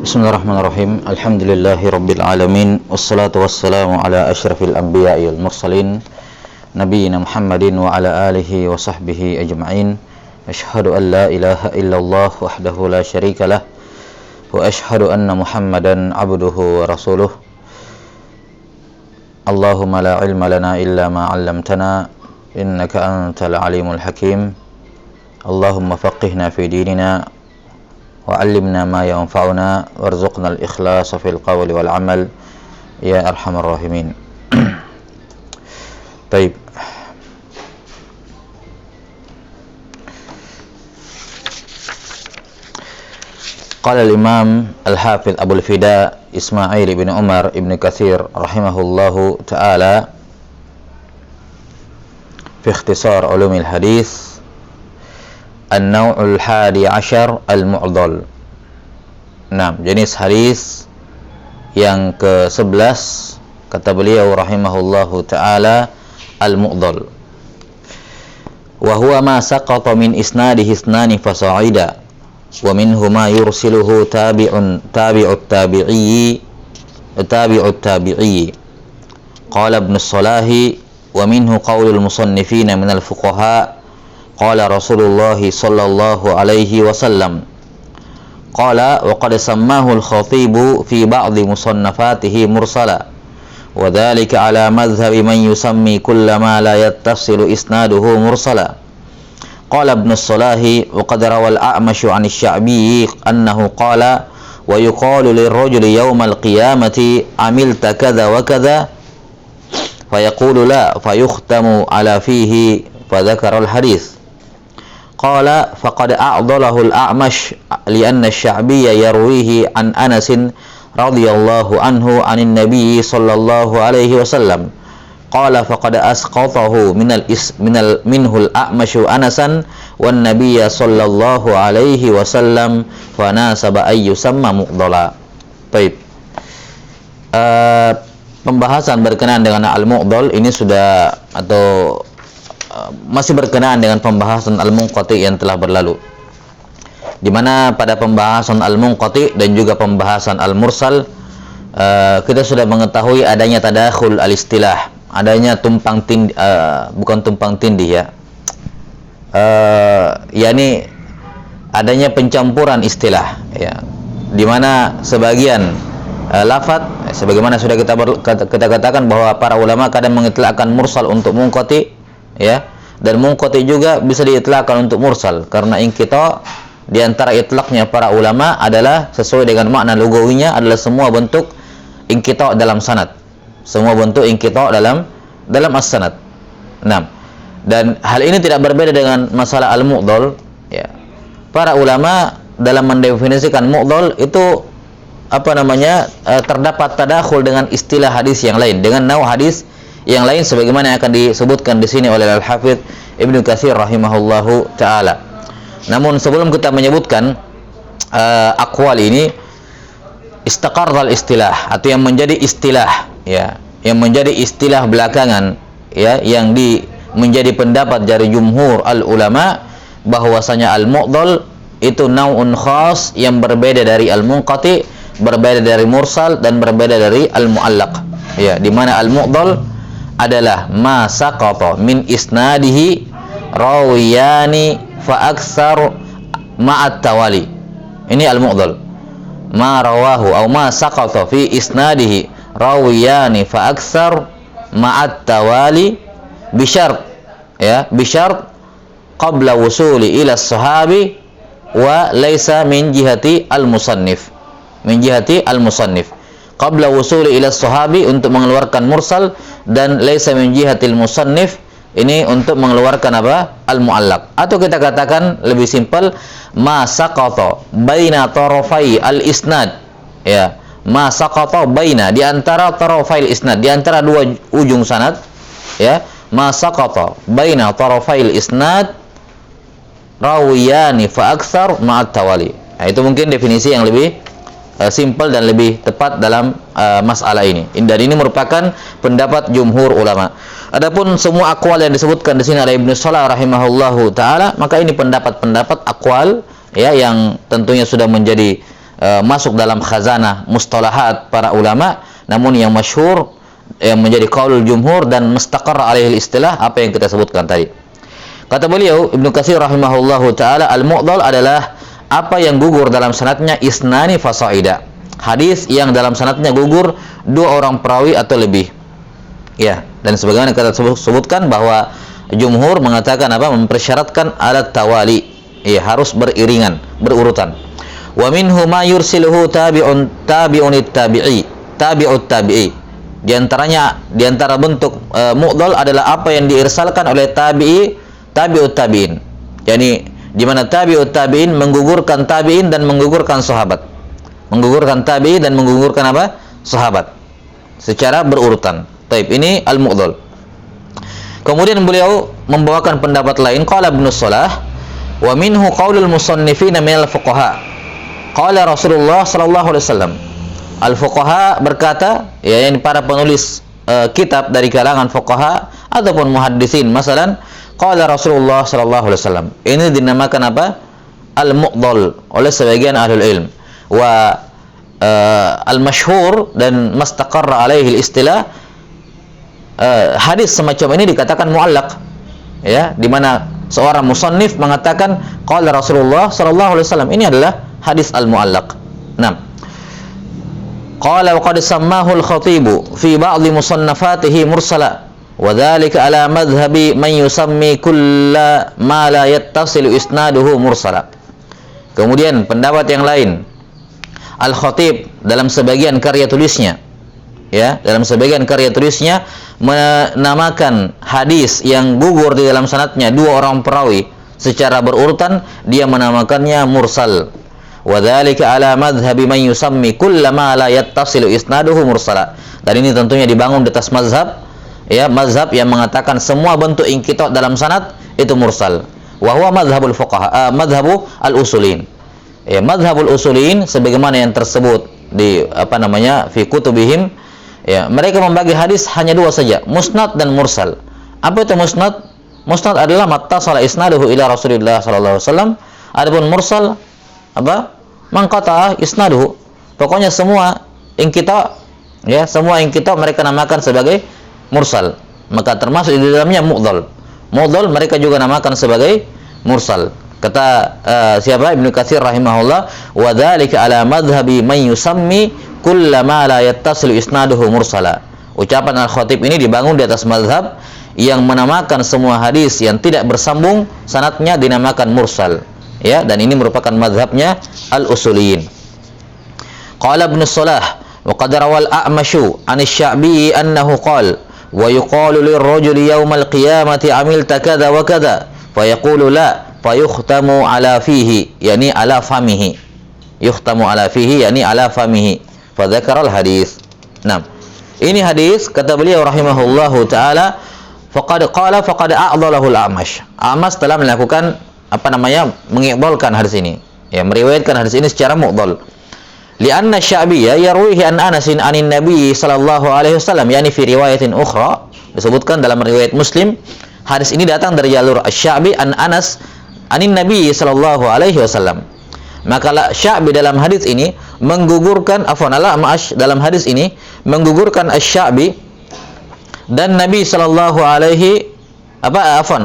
Bismillahirrahmanirrahim. Alhamdulillahi rabbil alamin. Wassalatu wassalamu ala asyrafil anbiya'i wal mursalin Nabiyyina Muhammadin wa ala alihi wa sahbihi ajma'in. Asyhadu an la ilaha illallah wahdahu la syarika lah wa asyhadu anna Muhammadan abduhu wa rasuluh. Allahumma la ilma lana illa ma 'allamtana innaka antal alimul hakim. Allahumma faqihna fi dinina wa'allimna ma yanfa'una warzuqna al-ikhlasa fil qawli wal amal ya arhamar rahimin. Baik. Qala al-Imam al-Hafidz Abul Fida Ismail bin Umar ibn Katsir rahimahullahu ta'ala fi ikhtisar ulumil hadis An-Naw'ul Hadi Ashar Al-Mu'dhal. Nah, jenis hadis yang ke-11 kata beliau rahimahullahu ta'ala Al-Mu'dhal. Wa huwa ma saqata min isnadihi isnani fasa'ida wa minhu ma yursiluhu tabi'ut tabi'i. Qala Ibn Salahi wa minhu qawlul musannifina minal fuqaha. Qala Rasulullah sallallahu alaihi wasallam. Qala wa qad sammahu al-Khatib fi ba'd musannafatihi mursala. Wa dhalika ala madhhabi man yusammi kulla ma la yattasilu isnaduhu mursala. Qala Ibn Salahi wa qad rawa al-A'mash 'an asy-Sya'bi annahu qala wa yuqalu lirrajuli yawm al-qiyamati 'amilta kadza wa kadza fayaqulu la fayukhtamu ala fihi fadhakara al-hadits. Qala faqad a'dalahu al-A'mash li'anna asy-Sya'biyya yarwihi an Anas radhiyallahu anhu 'anin Nabiy sallallahu alaihi wasallam. Qala faqad asqatahu minhu al-A'mash Anasan wan Nabiy sallallahu alaihi wasallam fa nasaba ay yusamma mu'dhala. Baik. Pembahasan berkenaan dengan al-mu'dhal ini sudah atau masih berkenaan dengan pembahasan al-munqati yang telah berlalu, di mana pada pembahasan al-munqati dan juga pembahasan al-mursal kita sudah mengetahui adanya tadakhul al-istilah, adanya tumpang tindih, bukan tumpang tindih ya, yakni adanya pencampuran istilah ya, di mana sebagian lafaz sebagaimana sudah kita katakan bahwa para ulama kadang mengitlaqkan mursal untuk munqati ya, dan munqati juga bisa diitlaqkan untuk mursal, karena inqita di antara itlaqnya para ulama adalah sesuai dengan makna lugawinya adalah semua bentuk inqita dalam sanad, semua bentuk inqita dalam as-sanad. Nah, dan hal ini tidak berbeda dengan masalah al-mu'dhal ya. Para ulama dalam mendefinisikan mu'dhal itu terdapat tadakhul dengan istilah hadis yang lain, dengan naw hadis yang lain sebagaimana yang akan disebutkan di sini oleh Al-Hafidz Ibnu Katsir rahimahullahu taala. Namun sebelum kita menyebutkan aqwal ini, istaqarral istilah atau yang menjadi istilah ya, yang menjadi istilah belakangan ya, yang menjadi pendapat dari jumhur al-ulama bahwasanya al-mu'dhal itu naun khas yang berbeda dari al-munqati, berbeda dari mursal dan berbeda dari al-mu'allaq ya, di mana al-mu'dhal adalah ma saqata min isnadihi rawiyani fa aktsar ma'at tawali. Ini al-mu'dhal. Ma rawahu aw ma saqata fi isnadihi rawiyani fa aktsar ma'at tawali bi syart ya, bi syart qabla wusuli ila as-sahabi wa laysa min jihati al-musannif. Min jihati al-musannif. Qabla wusuli ila sahabi untuk mengeluarkan mursal, dan laisa min jihatil musannif ini untuk mengeluarkan apa? Al-mu'allaq. Atau kita katakan lebih simpel, ma saqata baina tarafai al-isnad ya, ma saqata baina, di antara tarafai al-isnad, di antara dua ujung sanad ya, ma saqata baina tarafai al-isnad rawiyani fa aktsar ma'at tawali. Nah, itu mungkin definisi yang lebih simpel dan lebih tepat dalam masalah ini. Dan ini merupakan pendapat jumhur ulama. Adapun semua aqwal yang disebutkan di sini oleh Ibnu Salah rahimahullahu taala, maka ini pendapat-pendapat aqwal ya, yang tentunya sudah menjadi masuk dalam khazanah mustalahat para ulama, namun yang masyhur yang menjadi qaulul jumhur dan mustaqarra alaihi istilah apa yang kita sebutkan tadi. Kata beliau Ibnu Katsir rahimahullahu taala, al-mu'dhal adalah apa yang gugur dalam sanadnya isnani fasaida. Hadis yang dalam sanadnya gugur 2 orang perawi atau lebih. Ya, dan sebagaimana kita sebutkan bahwa jumhur mengatakan apa? Mempersyaratkan alat tawali. Ya, harus beriringan, berurutan. Wa minhu ma yursiluhu tabi'ut tabi'i. Di antara bentuk mu'dhal adalah apa yang diirsalkan oleh tabi'ut tabi'in. Yani di mana tabi'ut tabi'in menggugurkan tabi'in dan menggugurkan sahabat. Menggugurkan tabi'in dan menggugurkan apa? Sahabat. Secara berurutan. Taib, ini al-mu'dhal. Kemudian beliau membawakan pendapat lain, qala Ibnu Shalah, wa minhu qaulul musannifina minal fuqaha. Qala Rasulullah sallallahu alaihi wasallam. Al-fuqaha berkata, ya, yang para penulis kitab dari kalangan fuqaha ataupun muhaddisin, masalan, qala Rasulullah sallallahu alaihi wasallam. Ini dinamakan apa? Al-mu'dhal oleh sebagian ahlul ilm. Wa al-masyhur dan mastaqarra alaihi istilah, hadis semacam ini dikatakan mu'allaq, ya, di mana seorang musannif mengatakan qala Rasulullah sallallahu alaihi wasallam. Ini adalah hadis al-mu'allaq. Nah, qala wa qad sammahu al-khatib fi ba'd musannafatihi mursala wa dhalika ala madhhabi man yusammi kulla ma la yattasilu isnaduhu mursala. Kemudian pendapat yang lain, Al-Khatib dalam sebagian karya tulisnya, ya, dalam sebagian karya tulisnya menamakan hadis yang gugur di dalam sanadnya 2 orang perawi secara berurutan, dia menamakannya mursal. Wa dzalika ala madhhabi man yusammi kullama la yattasilu isnaduhu mursala. Dan ini tentunya dibangun di atas mazhab, ya, mazhab yang mengatakan semua bentuk inqita' dalam sanad itu mursal. Wa huwa madhhabul fuqaha, madhhabu al-usulin. Ya, madhhabul usulin sebagaimana yang tersebut di apa namanya fi kutubihim, ya, mereka membagi hadis hanya 2 saja, musnad dan mursal. Apa itu musnad? Musnad adalah mattasala isnaduhu ila Rasulillah sallallahu alaihi wasallam. Adapun mursal apa? Mangqata isnaduhu. Pokoknya semua inqita', ya, semua inqita' mereka namakan sebagai mursal. Maka termasuk di dalamnya mu'dhal. Mu'dhal mereka juga namakan sebagai mursal. Kata siapa? Ibnu Katsir rahimahullah, wa dzalika ala madhhabi man yusammi kullama la yattasilu isnaduhu mursala. Ucapan Al-Khatib ini dibangun di atas mazhab yang menamakan semua hadis yang tidak bersambung sanadnya dinamakan mursal, ya, dan ini merupakan mazhabnya al-usuliyin. Qala Ibnu Shalah wa qad rawal A'masyu 'an asy-Sya'bi annahu qala wa yuqalu lirrajuli yaumal qiyamati 'amilta kadza wa kadza fayaqulu la fayukhtamu ala fihi, yani ala famihi. Yukhtamu ala fihi, yani ala famihi. Fadzakara al-hadis. Nah, ini hadis kata beliau rahimahullahu taala, faqad a'dalahu al-A'mash. A'mash telah melakukan apa namanya? Mengiqdalkan hadis ini. Ya, meriwayatkan hadis ini secara mu'dhal. Li'anna Sya'biyya yarwihi an Anasin 'anin Nabi sallallahu alaihi wasallam, yani fi riwayatin ukhra, disebutkan dalam riwayat Muslim, hadis ini datang dari jalur Asy-Sya'bi an Anas anin Nabi sallallahu alaihi wasallam. Maka Sya'bi dalam hadis ini menggugurkan al-A'mash dalam hadis ini menggugurkan Asy-Sya'bi dan Nabi sallallahu alaihi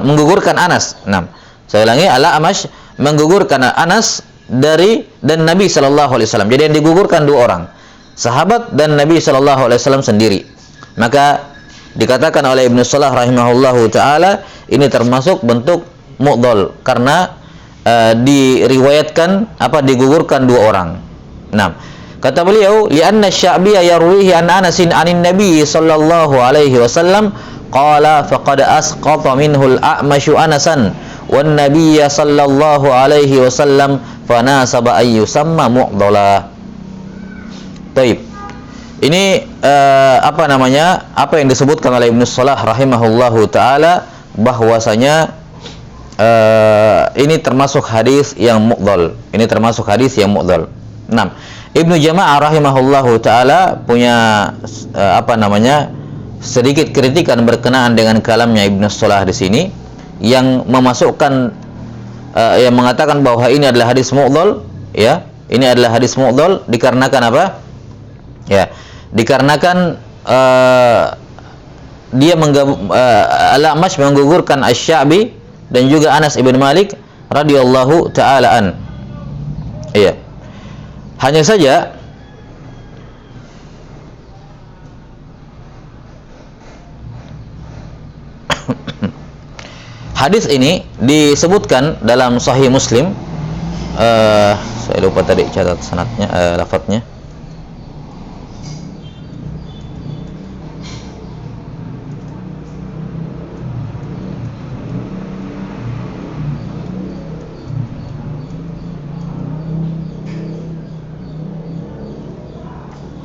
menggugurkan Anas. Nah, saya ulangi, al-A'mash menggugurkan Anas dan Nabi sallallahu alaihi wasallam. Jadi yang digugurkan 2 orang, sahabat dan Nabi sallallahu alaihi wasallam sendiri. Maka dikatakan oleh Ibnu Shalah rahimahullahu taala ini termasuk bentuk mu'dhal karena diriwayatkan digugurkan 2 orang. Nah, kata beliau, li'anna Sya'biyya yarwihi an Anasin 'anin Nabi sallallahu alaihi wasallam qala faqad asqata minhu al-A'masyu Anasan wan Nabiyya sallallahu alaihi wasallam fanasaba ay yusamma mu'dhala. Taib. Ini apa yang disebutkan oleh Ibnu Shalah rahimahullahu taala bahwasanya ini termasuk hadis yang mu'dhal. Ini termasuk hadis yang mu'dhal. 6. Ibnu Jama'ah rahimahullahu taala punya sedikit kritikan berkenaan dengan kalamnya Ibnu Shalah di sini yang memasukkan yang mengatakan bahwa ini adalah hadis mu'dhal, ya, ini adalah hadis mu'dhal dikarenakan apa? Ya, dikarenakan dia Al-A'mash menggugurkan Asy-Sya'bi dan juga Anas ibn Malik radhiyallahu taala an. Iya. Hanya saja hadis ini disebutkan dalam Sahih Muslim. Saya lupa tadi catat sanadnya, lafadznya.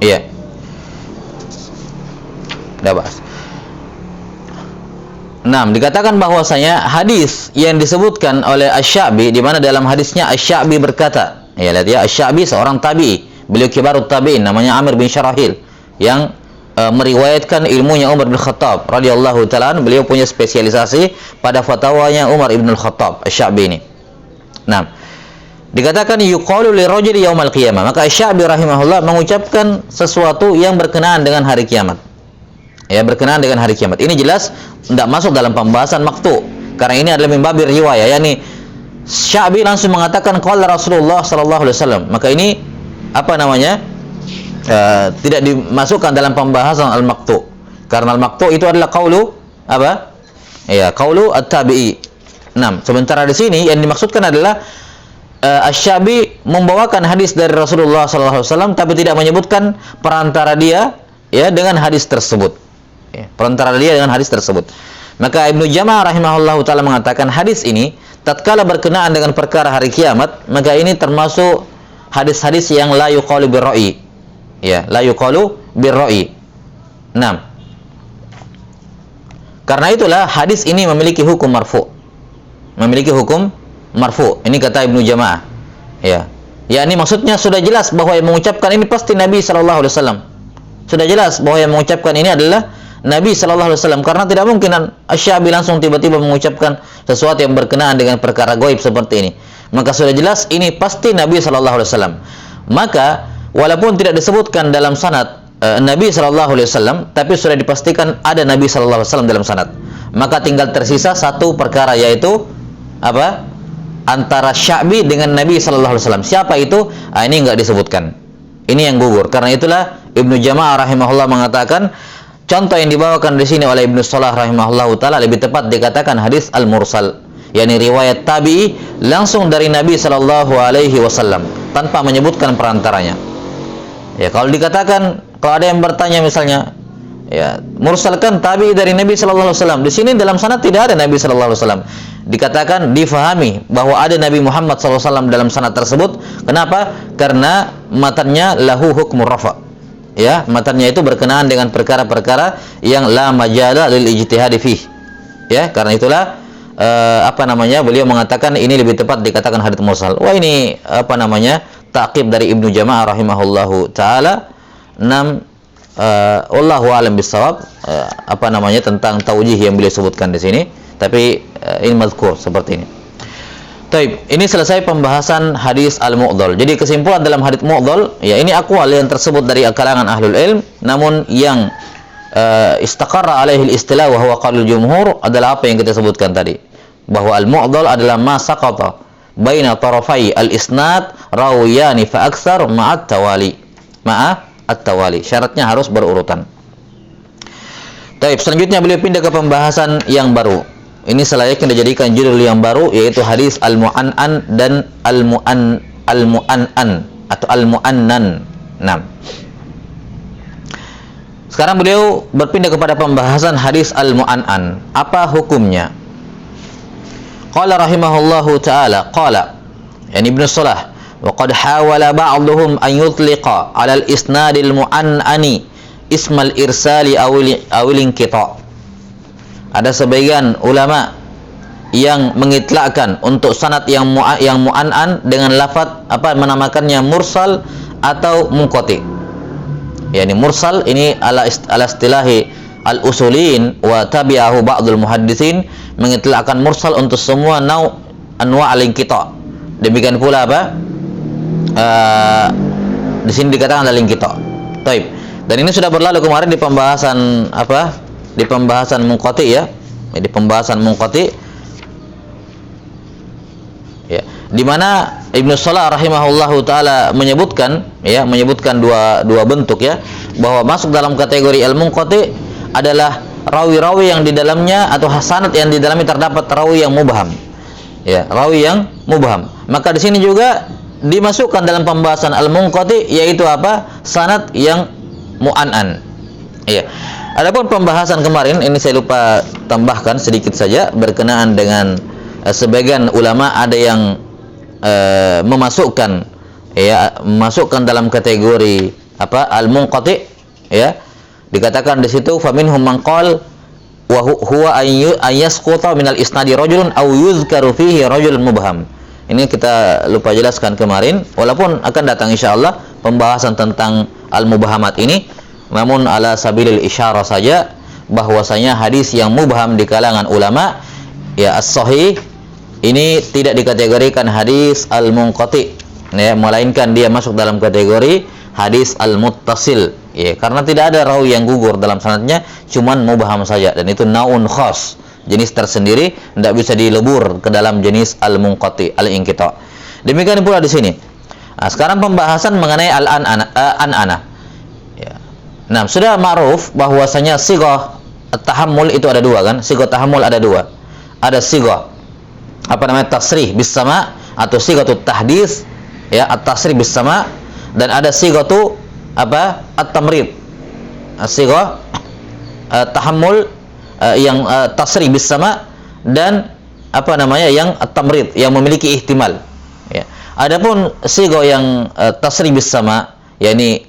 Iya. Udah bahas. 6. Dikatakan bahwasanya hadis yang disebutkan oleh Asy-Sya'bi, di mana dalam hadisnya Asy-Sya'bi berkata, ya lihat ya, Asy-Sya'bi seorang tabi'i, beliau kibarut tabi'in, namanya Amir bin Syarahil, yang meriwayatkan ilmunya Umar bin Khattab radhiyallahu taala, beliau punya spesialisasi pada fatwanya Umar bin Khattab, Asy-Sya'bi ini. Nah, dikatakan yuqalu lirajuli yaumal qiyamah, maka Asy-Sya'bi rahimahullah mengucapkan sesuatu yang berkenaan dengan hari kiamat. Ya, berkenaan dengan hari kiamat. Ini jelas tidak masuk dalam pembahasan maqtu, karena ini adalah mimbabi riwayah, yakni Sya'bi langsung mengatakan qala Rasulullah sallallahu alaihi wasallam. Maka ini apa namanya? Tidak dimasukkan dalam pembahasan al-maqtu. Karena al-maqtu itu adalah qaulu apa? Ya, qaulu at-tabi'i. 6. Sementara di sini yang dimaksudkan adalah Asy-Sya'bi membawakan hadis dari Rasulullah sallallahu alaihi wasallam tapi tidak menyebutkan perantara dia ya dengan hadis tersebut. Ya, perantara dia dengan hadis tersebut. Maka Ibnu Jama'ah rahimahullahu taala mengatakan hadis ini tatkala berkenaan dengan perkara hari kiamat, maka ini termasuk hadis-hadis yang la yuqalu birra'i. Ya, la yuqalu birra'i. 6. Karena itulah hadis ini memiliki hukum marfu. Memiliki hukum marfu. Ini kata Ibnu Jama'ah. Ya. Ya, ini maksudnya sudah jelas bahwa yang mengucapkan ini pasti Nabi sallallahu alaihi wasallam. Sudah jelas bahwa yang mengucapkan ini adalah Nabi sallallahu alaihi wasallam, karena tidak mungkin Asy-Sya'bi langsung tiba-tiba mengucapkan sesuatu yang berkenaan dengan perkara gaib seperti ini. Maka sudah jelas ini pasti Nabi sallallahu alaihi wasallam. Maka walaupun tidak disebutkan dalam sanad Nabi sallallahu alaihi wasallam, tapi sudah dipastikan ada Nabi sallallahu alaihi wasallam dalam sanad. Maka tinggal tersisa satu perkara, yaitu apa? Antara Sya'bi dengan Nabi sallallahu alaihi wasallam. Siapa itu? Ini enggak disebutkan. Ini yang gugur. Karena itulah Ibnu Jama'ah rahimahullah mengatakan contoh yang dibawakan di sini oleh Ibnu Shalah rahimahullahu taala lebih tepat dikatakan hadis al-mursal, yakni riwayat tabi'i langsung dari Nabi sallallahu alaihi wasallam tanpa menyebutkan perantaranya. Ya, kalau dikatakan, kalau ada yang bertanya misalnya, ya, mursal kan tabi'i dari Nabi sallallahu alaihi wasallam. Di sini dalam sanad tidak ada Nabi sallallahu alaihi wasallam. Dikatakan, difahami bahwa ada Nabi Muhammad sallallahu alaihi wasallam dalam sanad tersebut. Kenapa? Karena matannya lahu hukmur rafa. Ya, matannya itu berkenaan dengan perkara-perkara yang la majala lil ijtihad fih. Ya, karena itulah beliau mengatakan ini lebih tepat dikatakan hadits mursal. Wah, ini ta'qib dari Ibnu Jama'ah rahimahullahu taala. 6. Wallahu a'lam bissawab, tentang taujih yang beliau sebutkan di sini, tapi ini mazkur seperti ini. Taib, ini selesai pembahasan hadis al-mu'dhal. Jadi kesimpulan dalam hadis mu'dhal, ya ini aqwal yang tersebut dari kalangan ahlul ilm, namun yang istaqarra alaihi al-istilah wa huwa qaulul jumhur adalah apa yang kita sebutkan tadi, bahwa al-mu'dhal adalah ma saqata baina tarafai al-isnad rawiyani fa aktsar ma'at tawali. At-tawali. Syaratnya harus berurutan. Taib, selanjutnya beliau pindah ke pembahasan yang baru. Ini selayaknya dijadikan judul yang baru, yaitu hadis al-mu'an'an dan al-mu'an'an atau al-mu'annan. Nah, sekarang beliau berpindah kepada pembahasan hadis al-mu'an'an. Apa hukumnya? Qala rahimahullahu ta'ala, qala, yani Ibnu Shalah, wa qad hawala ba'dhum an yutliqa 'ala al-isnadil mu'an'ani ismal irsali awil inqita'. Ada sebagian ulama yang mengitlakkan untuk sanad yang mu'an'an dengan lafaz menamakannya mursal atau munqati. Yani mursal ini ala istilahi al-usulin wa tabi'ahu ba'dul muhaddisin, mengitlakkan mursal untuk semua anwa' al-inqita'. Demikian pula di sini dikatakan adalah inqita'. Taib. Dan ini sudah berlalu kemarin di pembahasan apa? Di pembahasan munqati ya. Di pembahasan munqati ya, di mana Ibnu Shalah rahimahullahu taala menyebutkan dua bentuk ya, bahwa masuk dalam kategori al-munqati adalah rawi-rawi yang di dalamnya atau sanad yang di dalamnya terdapat rawi yang mubham. Ya, rawi yang mubham. Maka di sini juga dimasukkan dalam pembahasan al-munqati, yaitu apa? Sanad yang mu'an'an. Ya. Adapun pembahasan kemarin ini saya lupa tambahkan sedikit saja berkenaan dengan sebagian ulama ada yang memasukkan dalam kategori apa? Al-munqati ya. Dikatakan di situ faminhum man qala wa huwa ayyasquta minal isnadi rajulun aw yuzkaru fihi rajulun mubham. Ini kita lupa jelaskan kemarin, walaupun akan datang insyaallah pembahasan tentang al-mubhamat ini, namun ala sabilil isyarah saja bahwasanya hadis yang mubham di kalangan ulama ya as-sahih ini tidak dikategorikan hadis al-munqati ya, melainkan dia masuk dalam kategori hadis al-muttasil ya, karena tidak ada rawi yang gugur dalam sanadnya, cuman mubham saja, dan itu naun khas, jenis tersendiri, tidak bisa dilebur ke dalam jenis al-munqati, al-inqita'. Demikian pula di sini. Nah, sekarang pembahasan mengenai al-an'anah. Ya. Nah, sudah ma'ruf bahwasanya sighah tahammul itu ada dua kan? Sighah tahammul ada dua. Ada sighah apa namanya? Tasrih bis sama atau sighatut tahdits ya, at-tasrih bis sama, dan ada sighatu apa? At-tamrid. Sighah tahammul yang tasrih bis sama, dan apa namanya yang at-tamrid yang memiliki ihtimal ya. Adapun sighah yang tasrih bis sama yakni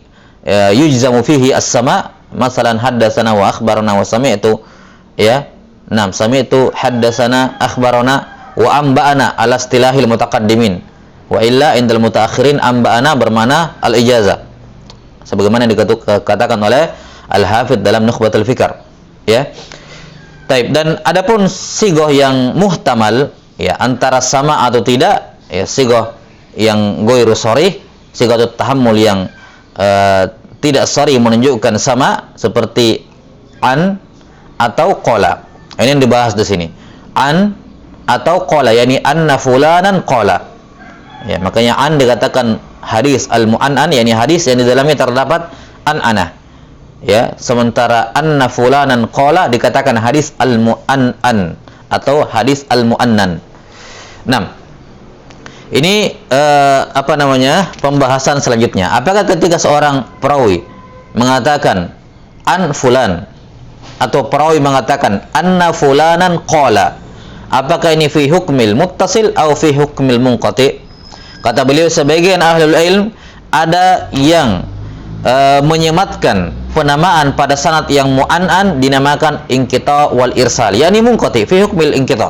yujzamu fihi as-sama, masalan haddatsana wa akhbarana wa sami'tu ya. Nah, sami'tu haddatsana akhbarana wa amba'ana ala istilahil mutaqaddimin, wa illa indal mutaakhirin amba'ana bermana al-ijazah, sebagaimana dikatakan oleh Al-Hafidz dalam Nukhbatul Fikr ya. Taib. Dan adapun sighah yang muhtamal ya, antara sama atau tidak ya, sighah yang ghairu sharih, sighatut tahammul yang tidak sharih menunjukkan sama, seperti an atau qala. Ini yang dibahas di sini. An atau qala, yakni anna fulanan qala. Ya, makanya an dikatakan hadis al-mu'an'an, yakni hadis yang di dalamnya terdapat an-anah. Ya, sementara anna fulanan qala dikatakan hadis al-mu'an'an atau hadis al-mu'annan. Nah, ini apa namanya? Pembahasan selanjutnya. Apakah ketika seorang perawi mengatakan an fulan atau perawi mengatakan anna fulanan qala, apakah ini fi hukmil muttasil atau fi hukmil munqati? Kata beliau, sebagian ahlul ilm ada yang menyematkan penamaan pada sanad yang mu'an'an dinamakan inqita' wal irsal, yakni munqati fi hukmil inqita'.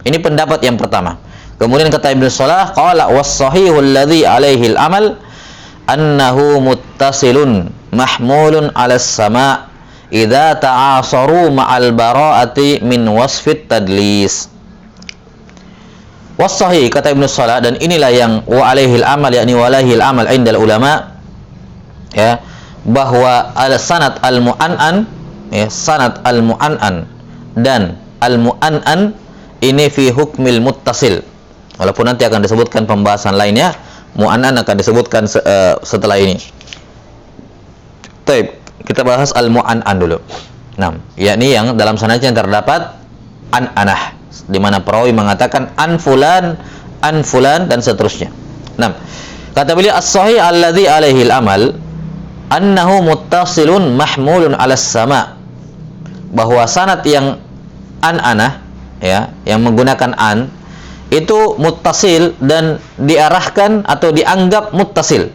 Ini pendapat yang pertama. Kemudian kata Ibnu Shalah, qala was-sahihu alladhi alaihi al-amal annahu muttasilun mahmulun 'ala as-sama' idza ta'asaru ma'al bara'ati min wasfit tadlis. Was-sahih kata Ibnu Shalah, dan inilah yang wa alaihi al-amal, yakni wa alaihi al-amal indal ulama ya, bahwa al-sanad al-mu'an'an ya, sanad al-mu'an'an dan al-mu'an'an ini fi hukmil muttasil. Walaupun nanti akan disebutkan pembahasan lainnya, mu'an'an akan disebutkan setelah ini. Baik, kita bahas al-mu'an'an dulu. Nah, yakni yang dalam sanadnya terdapat an-anah, di mana perawi mengatakan an fulan dan seterusnya. Nah, kata beliau as-sahih alladzi alaihi al-amal annahu muttasilun mahmulun 'ala as-sama', bahwa sanad yang an-anah ya, yang menggunakan an itu muttasil dan diarahkan atau dianggap muttasil.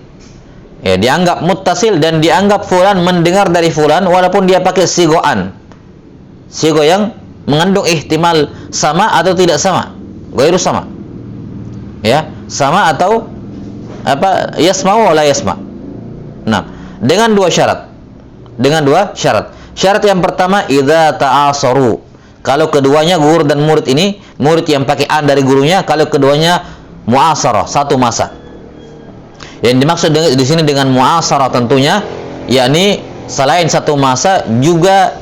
Ya, dianggap muttasil dan dianggap fulan mendengar dari fulan walaupun dia pakai sighah an. Sighah yang mengandung ihtimal sama atau tidak sama, ghairu sama. Ya, sama atau apa, yasma'u wa la yasma'. Nah, dengan dua syarat. Syarat yang pertama idza ta'asaru. Kalau keduanya guru dan murid ini, murid yang pakai an dari gurunya, kalau keduanya mu'asarah, satu masa. Yang dimaksud di sini dengan mu'asarah tentunya yakni selain satu masa juga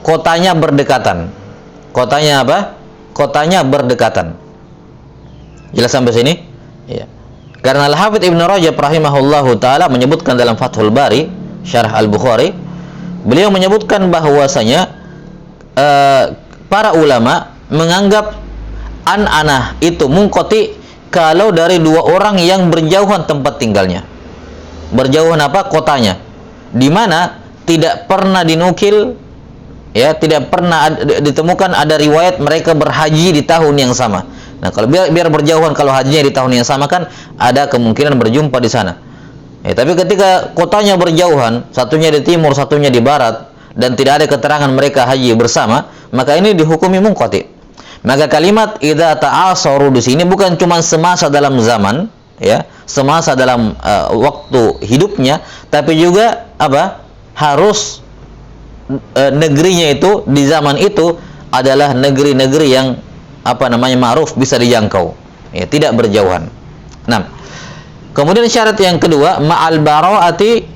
kotanya berdekatan. Kotanya apa? Kotanya berdekatan. Jelas sampai sini? Ya. Karena Al-Hafidz Ibnu Rajab rahimahullahu taala menyebutkan dalam Fathul Bari Syarah Al-Bukhari, beliau menyebutkan bahwasanya para ulama menganggap an-anah itu munqati kalau dari dua orang yang berjauhan tempat tinggalnya. Berjauhan apa? Kotanya. Di mana tidak pernah dinukil, ya, tidak pernah ditemukan ada riwayat mereka berhaji di tahun yang sama. Nah, kalau biar berjauhan, kalau hajinya di tahun yang sama kan ada kemungkinan berjumpa di sana. Ya, tapi ketika kotanya berjauhan, satunya di timur, satunya di barat, dan tidak ada keterangan mereka haji bersama, maka ini dihukumi munqati. Maka kalimat idza ta'asaru di sini bukan cuma semasa dalam zaman, ya, semasa dalam waktu hidupnya, tapi juga apa? Harus negerinya itu di zaman itu adalah negeri-negeri yang apa namanya ma'ruf, bisa dijangkau, ya, tidak berjauhan. Nah, kemudian syarat yang kedua ma'al bara'ati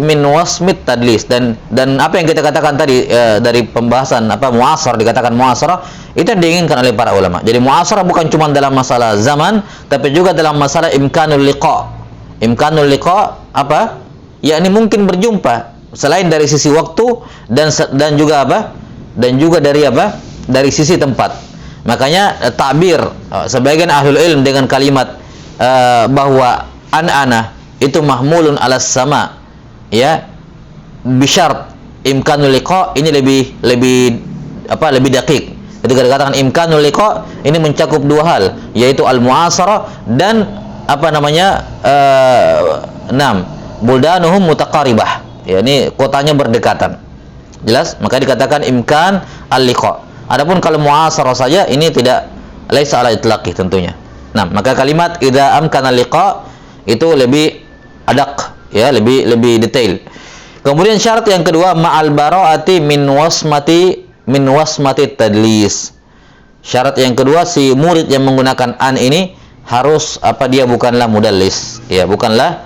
min wasmit tadlis, dan apa yang kita katakan tadi dari pembahasan apa mu'asar, dikatakan mu'asarah itu yang diinginkan oleh para ulama. Jadi mu'asarah bukan cuma dalam masalah zaman, tapi juga dalam masalah imkanul liqa. Imkanul liqa apa? Yakni mungkin berjumpa selain dari sisi waktu dan juga apa? Dan juga dari apa? Dari sisi tempat. Makanya takbir sebagian ahlul ilm dengan kalimat bahwa an-ana itu mahmulun alas sama, ya, bisyarat imkanul liqa, ini lebih dakik. Ketika dikatakan imkanul liqa, ini mencakup dua hal, yaitu al-mu'asarah dan apa namanya buldanuhum mutaqaribah, ya, ini kotanya berdekatan. Jelas? Maka dikatakan imkan al-liqa. Adapun kalau mu'asarah saja ini tidak, laisa ala itlaqih tentunya. Nah, maka kalimat idza amkana liqa itu lebih adak, ya, lebih detail. Kemudian syarat yang kedua ma'al bara'ati min wasmati tadlis. Syarat yang kedua, si murid yang menggunakan an ini harus apa? Dia bukanlah mudallis, ya, bukanlah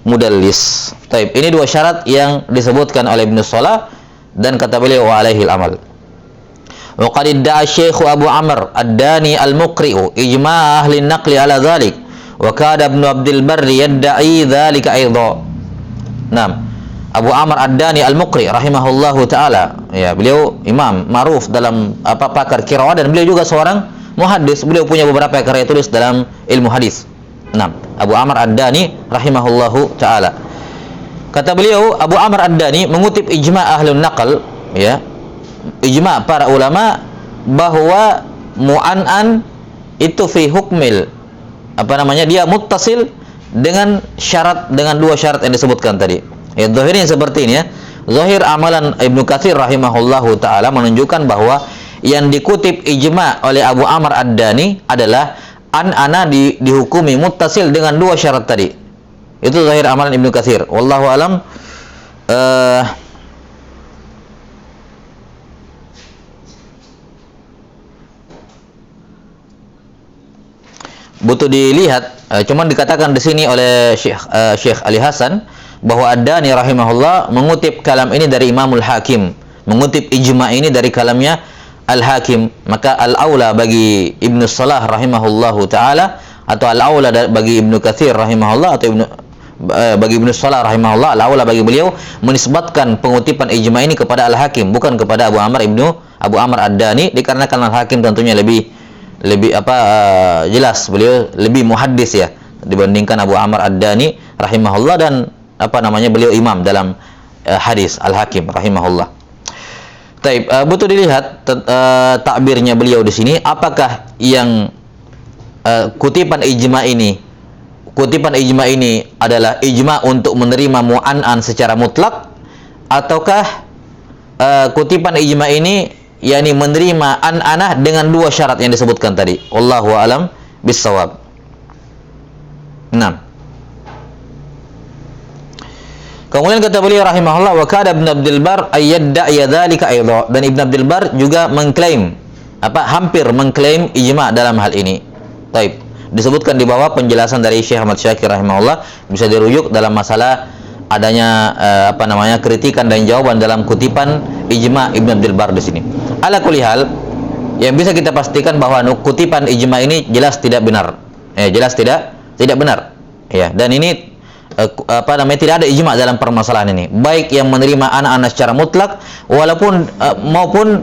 mudallis. Taib. Ini dua syarat yang disebutkan oleh Ibnu Shalah dan kata beliau wa alaihil amal. Wa qad idda'a Syekh Abu Amr Ad-Dani Al-Muqri'u ijma' ahli an-naqli ala dhalik wa kada Ibnu Abdul Barri yadda'i dzalika aidha. Naam. Abu Amr Ad-Dani Al-Muqri rahimahullahu taala, ya, beliau imam ma'ruf dalam apa pakar qiraah dan beliau juga seorang muhaddis. Beliau punya beberapa karya tulis dalam ilmu hadis. Naam. Abu Amr Ad-Dani rahimahullahu taala. Kata beliau, Abu Amr Ad-Dani mengutip ijma' ahlun naql, ya, ijma' para ulama bahwa mu'an'an itu fi hukmil apa namanya, dia muttasil dengan syarat, dengan dua syarat yang disebutkan tadi. Ya, zahirnya seperti ini, ya. Zahir amalan Ibnu Katsir rahimahullahu taala menunjukkan bahwa yang dikutip ijma' oleh Abu Amr Ad-Dani adalah an-ana dihukumi muttasil dengan dua syarat tadi. Itu zahir amalan Ibnu Katsir. Wallahu alam. Butuh dilihat, cuman dikatakan di sini oleh Syekh Ali Hasan bahwa Ad-Dani rahimahullah mengutip kalam ini dari Imamul Hakim, mengutip ijma' ini dari kalamnya Al-Hakim. Maka al-aula bagi Ibnu Shalah rahimahullahu taala, atau al-aula bagi Ibnu Katsir rahimahullah, atau bagi Ibnu Shalah rahimahullah, al-aula bagi beliau menisbatkan pengutipan ijma' ini kepada Al-Hakim, bukan kepada Abu Amr Ad-Dani, dikarenakan Al-Hakim tentunya lebih jelas, beliau lebih muhaddis, ya, dibandingkan Abu Amr Ad-Dani rahimahullah, dan apa namanya, beliau imam dalam hadis, Al-Hakim rahimahullah. Taib, butuh dilihat takbirnya beliau di sini, apakah yang kutipan ijma' ini adalah ijma' untuk menerima mu'an'an secara mutlak, ataukah kutipan ijma' ini yakni menerima an-anah dengan dua syarat yang disebutkan tadi. Wallahu alam bissawab. Nah, kemudian kata beliau rahimahullah, wa kada Ibnu Abdul Bar ayyadda'i dzalika aidha, dan Ibnu Abdul Bar juga mengklaim hampir mengklaim ijma' dalam hal ini. Baik. disebutkan di bawah penjelasan dari Syekh Ahmad Syakir rahimahullah, bisa dirujuk dalam masalah adanya kritikan dan jawaban dalam kutipan ijma Ibnu Abdul Bar di sini. Ala kulli hal, yang bisa kita pastikan bahwa kutipan ijma ini jelas tidak benar. Jelas tidak benar. Ya, dan ini tidak ada ijma dalam permasalahan ini, baik yang menerima anak-anak secara mutlak maupun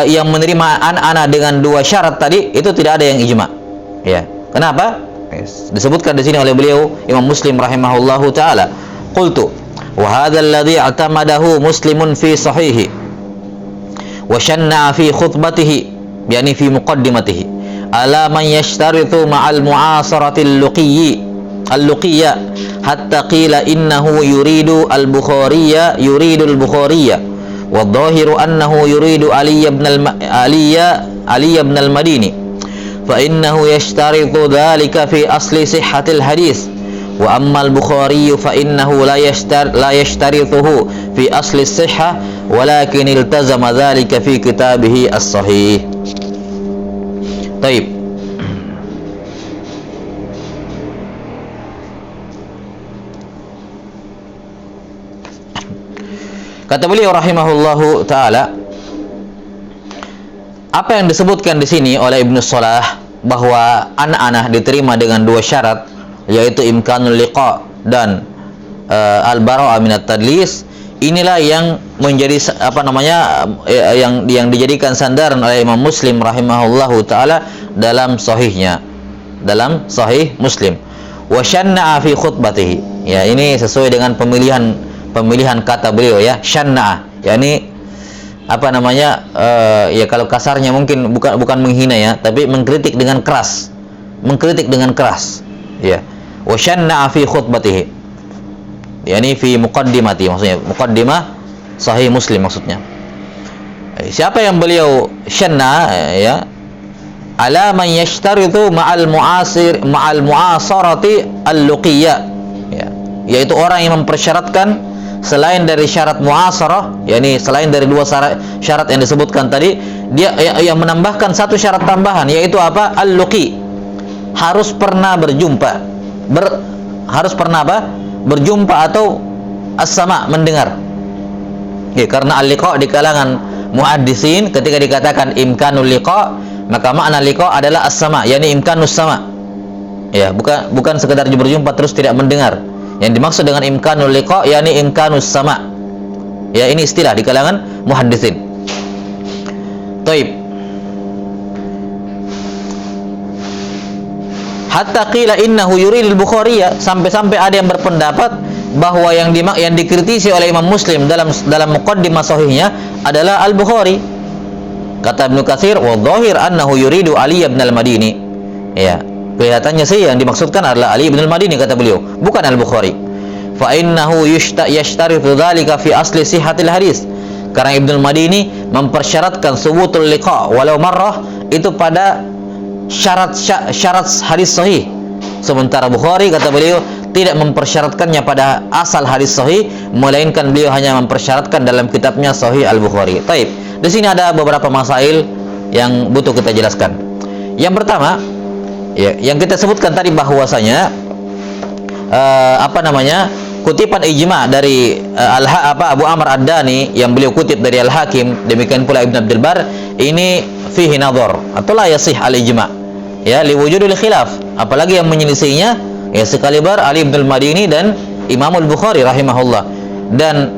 yang menerima anak-anak dengan dua syarat tadi, itu tidak ada yang ijma. Ya, kenapa? Disebutkan di sini oleh beliau Imam Muslim rahimahullahu taala, qultu wa hadha alladhi i'tamadahu Muslimun fi sahihi wa shanna'a fi khutbatihi, yani fi muqaddimatihi, ala man yashtaritu ma'al mu'asarati al-luqiyya hatta qila innahu yuridu al-Bukhariya wa dhahiru annahu yuridu Ali ibn al-Madini fa innahu yashtaritu dhalika fi asli sihhatil hadis wa amma al-Bukhari fa innahu la yashtarituhu fi asli sihhah walakin iltazama dhalika fi kitabihi as-sahih. Baik. Kata beliau rahimahullahu taala, apa yang disebutkan di sini oleh Ibnu Salah bahwa anak-anak diterima dengan dua syarat, yaitu imkanul liqa dan al-bara'ah minat tadlis, inilah yang menjadi yang dijadikan sandaran oleh Imam Muslim rahimahullahu taala dalam sahihnya, dalam sahih Muslim. Wa syanna'a fi khutbatihi. Ya, ini sesuai dengan pemilihan kata beliau, ya, syanna'a, yakni ya kalau kasarnya mungkin bukan menghina, ya, tapi mengkritik dengan keras, ya. Wa syanna'a fi khutbatihi, yakni fi muqaddimati, maksudnya muqaddimah sahih Muslim maksudnya. Siapa yang beliau syanna, ya, ala man yashtaritu ma'al mu'asarati al-luqiyya, ya, yaitu orang yang mempersyaratkan selain dari syarat mu'asarah, yakni selain dari dua syarat yang disebutkan tadi, dia yang menambahkan satu syarat tambahan, yaitu apa? Al-luqi, harus pernah berjumpa, berjumpa atau as-sama, mendengar. Ya, karena al-liqa di kalangan muhaddisin ketika dikatakan imkanul liqa, maka makna liqa adalah as-sama, yakni imkanus sama. Ya, bukan sekedar berjumpa terus tidak mendengar. Yang dimaksud dengan imkanul liqa yakni imkanus sama. Ya, ini istilah di kalangan muhaddisin. Taib. Hatta qila innahu yuridul Bukhariya, sampai-sampai ada yang berpendapat bahwa yang dikritisi oleh Imam Muslim dalam muqaddimah sahihnya adalah Al-Bukhari. Kata Ibnu Katsir, wa dhahir annahu yuridu Ali ibn al-Madini. Ya, kelihatannya sih yang dimaksudkan adalah Ali ibn al-Madini, kata beliau, bukan Al-Bukhari. Fa innahu yashtaritu dzalika fi asli sihhatil hadis. Karena Ibnu al-Madini mempersyaratkan subutul liqa walau marrah itu pada syarat hadis sahih. Sementara Bukhari, kata beliau, tidak mempersyaratkannya pada asal hadis sahih, melainkan beliau hanya mempersyaratkan dalam kitabnya Sahih Al-Bukhari. Taib. Di sini ada beberapa masail yang butuh kita jelaskan. Yang pertama, ya, yang kita sebutkan tadi bahwasanya kutipan ijma dari Abu Amr Ad-Dani yang beliau kutip dari Al-Hakim, demikian pula Ibnu Abdul Bar, ini fihi nadhar atau la yasih al-ijma, ya, liwujudil khilaf, apalagi yang menyelisihinya, ya, sekaliber Ali ibn al-Madini dan Imam al-Bukhari rahimahullah. Dan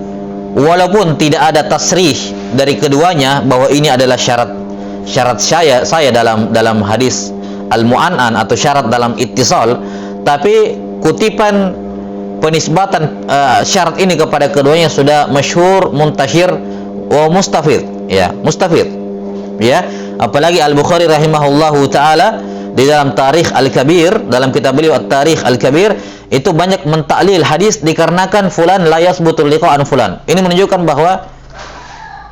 walaupun tidak ada tasrih dari keduanya bahwa ini adalah syarat saya dalam hadis al-mu'an'an atau syarat dalam ittisal, tapi kutipan penisbatan syarat ini kepada keduanya sudah masyhur, muntashir wa mustafid, ya, mustafid, ya. Apalagi Al-Bukhari rahimahullahu taala di dalam Tarikh Al-Kabir, dalam kitab beliau At-Tarikh Al-Kabir, itu banyak mentaklil hadis dikarenakan fulan la yasbutul liqa'an fulan. Ini menunjukkan bahwa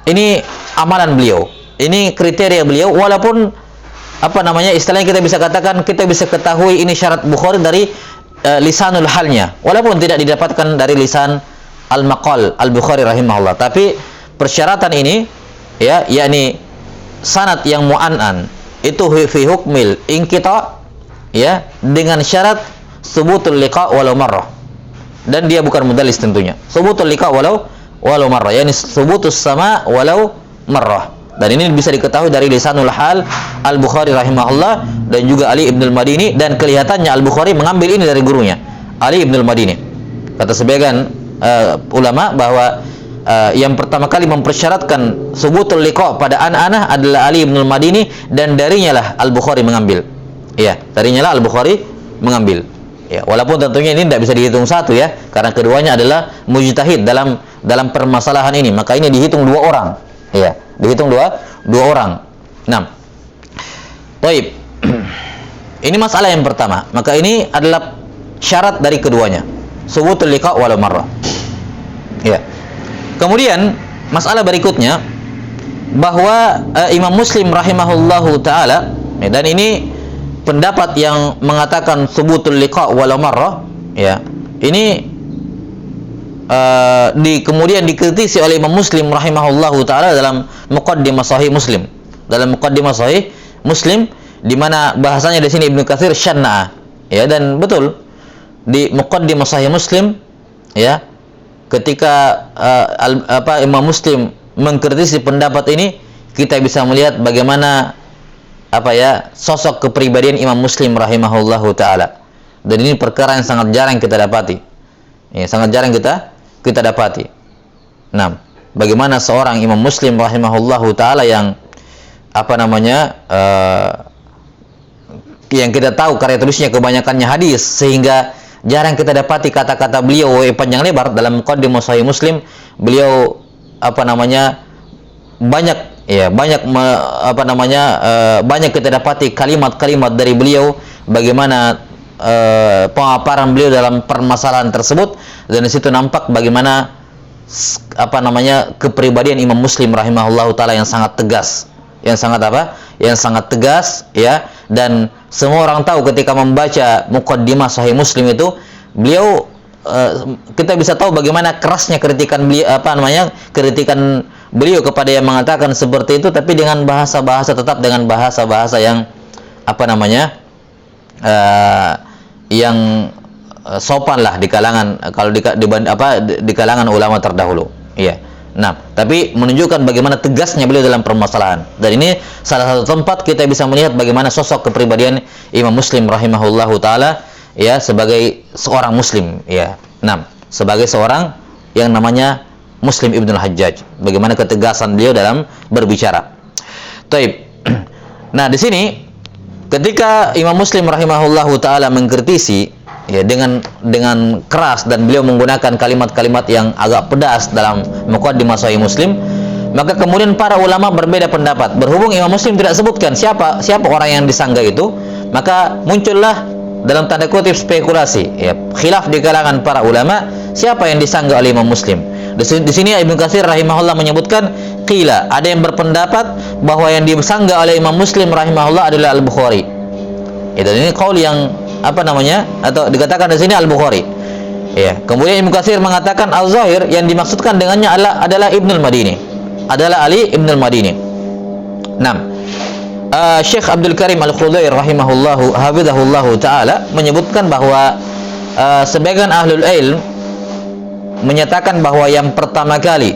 ini amalan beliau, ini kriteria beliau, walaupun istilahnya kita bisa katakan, kita bisa ketahui ini syarat Bukhari dari lisanul halnya, walaupun tidak didapatkan dari lisan al-maqal Al-Bukhari rahimahullah. Tapi persyaratan ini, ya, yakni sanad yang mu'an'an itu fi hukmil inqita, ya, dengan syarat subutul liqa walau marrah. Dan dia bukan mudallis tentunya. Subutul liqa walau marrah, yakni subutus sama walau marrah. Dan ini bisa diketahui dari lisanul hal Al-Bukhari rahimahullah dan juga Ali ibn al-Madini, dan kelihatannya Al-Bukhari mengambil ini dari gurunya Ali ibn al-Madini. Kata sebagian ulama bahwa yang pertama kali mempersyaratkan subutul liqa pada anak-anak adalah Ali ibn al-Madini, dan darinya lah Al-Bukhari mengambil. Ya, darinya lah Al-Bukhari mengambil. Ya, walaupun tentunya ini tidak bisa dihitung satu ya, karena keduanya adalah mujtahid dalam permasalahan ini, maka ini dihitung dua orang. Ya, dihitung dua orang. Nah, baik. Ini masalah yang pertama. Maka ini adalah syarat dari keduanya. Subutul liqa walau marrah. Ya. Kemudian masalah berikutnya bahwa Imam Muslim rahimahullahu taala, dan ini pendapat yang mengatakan subutul liqa walau marrah, ya. Ini kemudian dikritisi oleh Imam Muslim rahimahullahu taala dalam Muqaddimah Sahih Muslim. Dalam Muqaddimah Sahih Muslim, di mana bahasanya di sini Ibnu Katsir syanna'ah. Ya, dan betul di Muqaddimah Sahih Muslim, ya, ketika Imam Muslim mengkritisi pendapat ini, kita bisa melihat bagaimana sosok kepribadian Imam Muslim rahimahullahu taala. Dan ini perkara yang sangat jarang kita dapati. Ya, sangat jarang kita dapati. Nah, bagaimana seorang Imam Muslim rahimahullahu taala yang yang kita tahu karya tulisnya kebanyakannya hadis, sehingga jarang kita dapati kata-kata beliau panjang lebar. Dalam Muqaddimah Sahih Muslim, beliau banyak kita dapati kalimat-kalimat dari beliau, bagaimana pemaparan beliau dalam permasalahan tersebut, dan di situ nampak bagaimana kepribadian Imam Muslim rahimahullahu taala yang sangat tegas, yang sangat tegas, ya. Dan semua orang tahu ketika membaca Muqaddimah Sahih Muslim itu, beliau kita bisa tahu bagaimana kerasnya kritikan beliau, kritikan beliau kepada yang mengatakan seperti itu, tapi dengan bahasa-bahasa, tetap dengan bahasa-bahasa yang yang sopan lah di kalangan, kalau di kalangan ulama terdahulu. Iya. Nah, tapi menunjukkan bagaimana tegasnya beliau dalam permasalahan. Dan ini salah satu tempat kita bisa melihat bagaimana sosok kepribadian Imam Muslim rahimahullahu taala, ya, sebagai seorang muslim, ya. Nah, sebagai seorang yang namanya Muslim Ibnul Hajjaj, bagaimana ketegasan beliau dalam berbicara. Taib. Nah, di sini ketika Imam Muslim rahimahullahu taala mengkritisi, ya, dengan keras, dan beliau menggunakan kalimat-kalimat yang agak pedas dalam Muqaddimah Sahih Muslim, maka kemudian para ulama berbeda pendapat. Berhubung Imam Muslim tidak sebutkan siapa orang yang disanggah itu, maka muncullah dalam tanda kutip spekulasi, ya, khilaf di kalangan para ulama siapa yang disanggah oleh Imam Muslim. Di sini Ibnu Katsir rahimahullah menyebutkan qila, ada yang berpendapat bahwa yang disanggah oleh Imam Muslim rahimahullah adalah Al-Bukhari. Ya, dan ini qaul yang atau dikatakan di sini Al-Bukhari. Ya, kemudian Ibnu Katsir mengatakan al-zahir yang dimaksudkan dengannya adalah Ibnul Madini, adalah Ali Ibnul Madini. Nah, Syekh Abdul Karim Al-Khudair rahimahullahu hafizahullahu taala menyebutkan bahwa sebagian ahlul ilm menyatakan bahwa yang pertama kali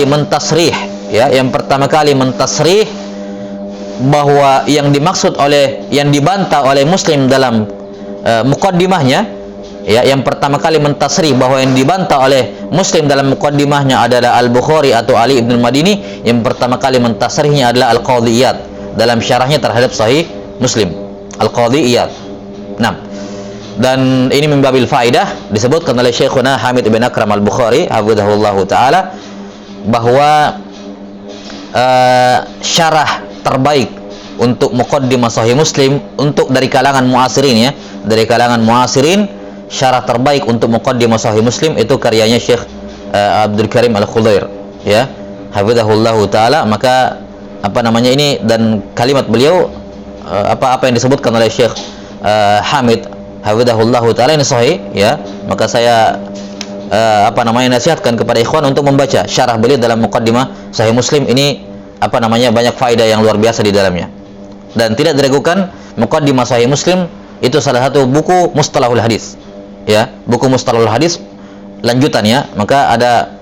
mentasrih, ya, yang pertama kali mentasrih bahwa yang dimaksud yang dibantah oleh Muslim dalam muqaddimahnya, ya, yang pertama kali mentasrih bahwa yang dibantah oleh Muslim dalam muqaddimahnya adalah Al-Bukhari atau Ali ibn Madini, yang pertama kali mentasrihnya adalah Al-Qadhi Iyad dalam syarahnya terhadap Sahih Muslim, Al-Qadhi Iyad. Nah, dan ini min babil faidah disebutkan oleh Syekhuna Hamid bin Akram Al-Bukhari hafizahullahu taala bahwa syarah terbaik untuk Muqaddimah Sahih Muslim untuk dari kalangan muasirin, ya, dari kalangan muasirin, syarah terbaik untuk Muqaddimah Sahih Muslim itu karyanya Syekh Abdul Karim Al-Khudair, ya, hafizahullahu taala. Maka ini, dan kalimat beliau apa yang disebutkan oleh Syekh Hamid hafizahullahu taala ini sahih, ya. Maka saya nasihatkan kepada ikhwan untuk membaca syarah beliau dalam Muqaddimah Sahih Muslim ini, banyak faedah yang luar biasa di dalamnya. dan tidak diragukan Muqaddimah Sahih Muslim itu salah satu buku mustalahul hadis. Ya, buku mustalahul hadis lanjutannya, maka ada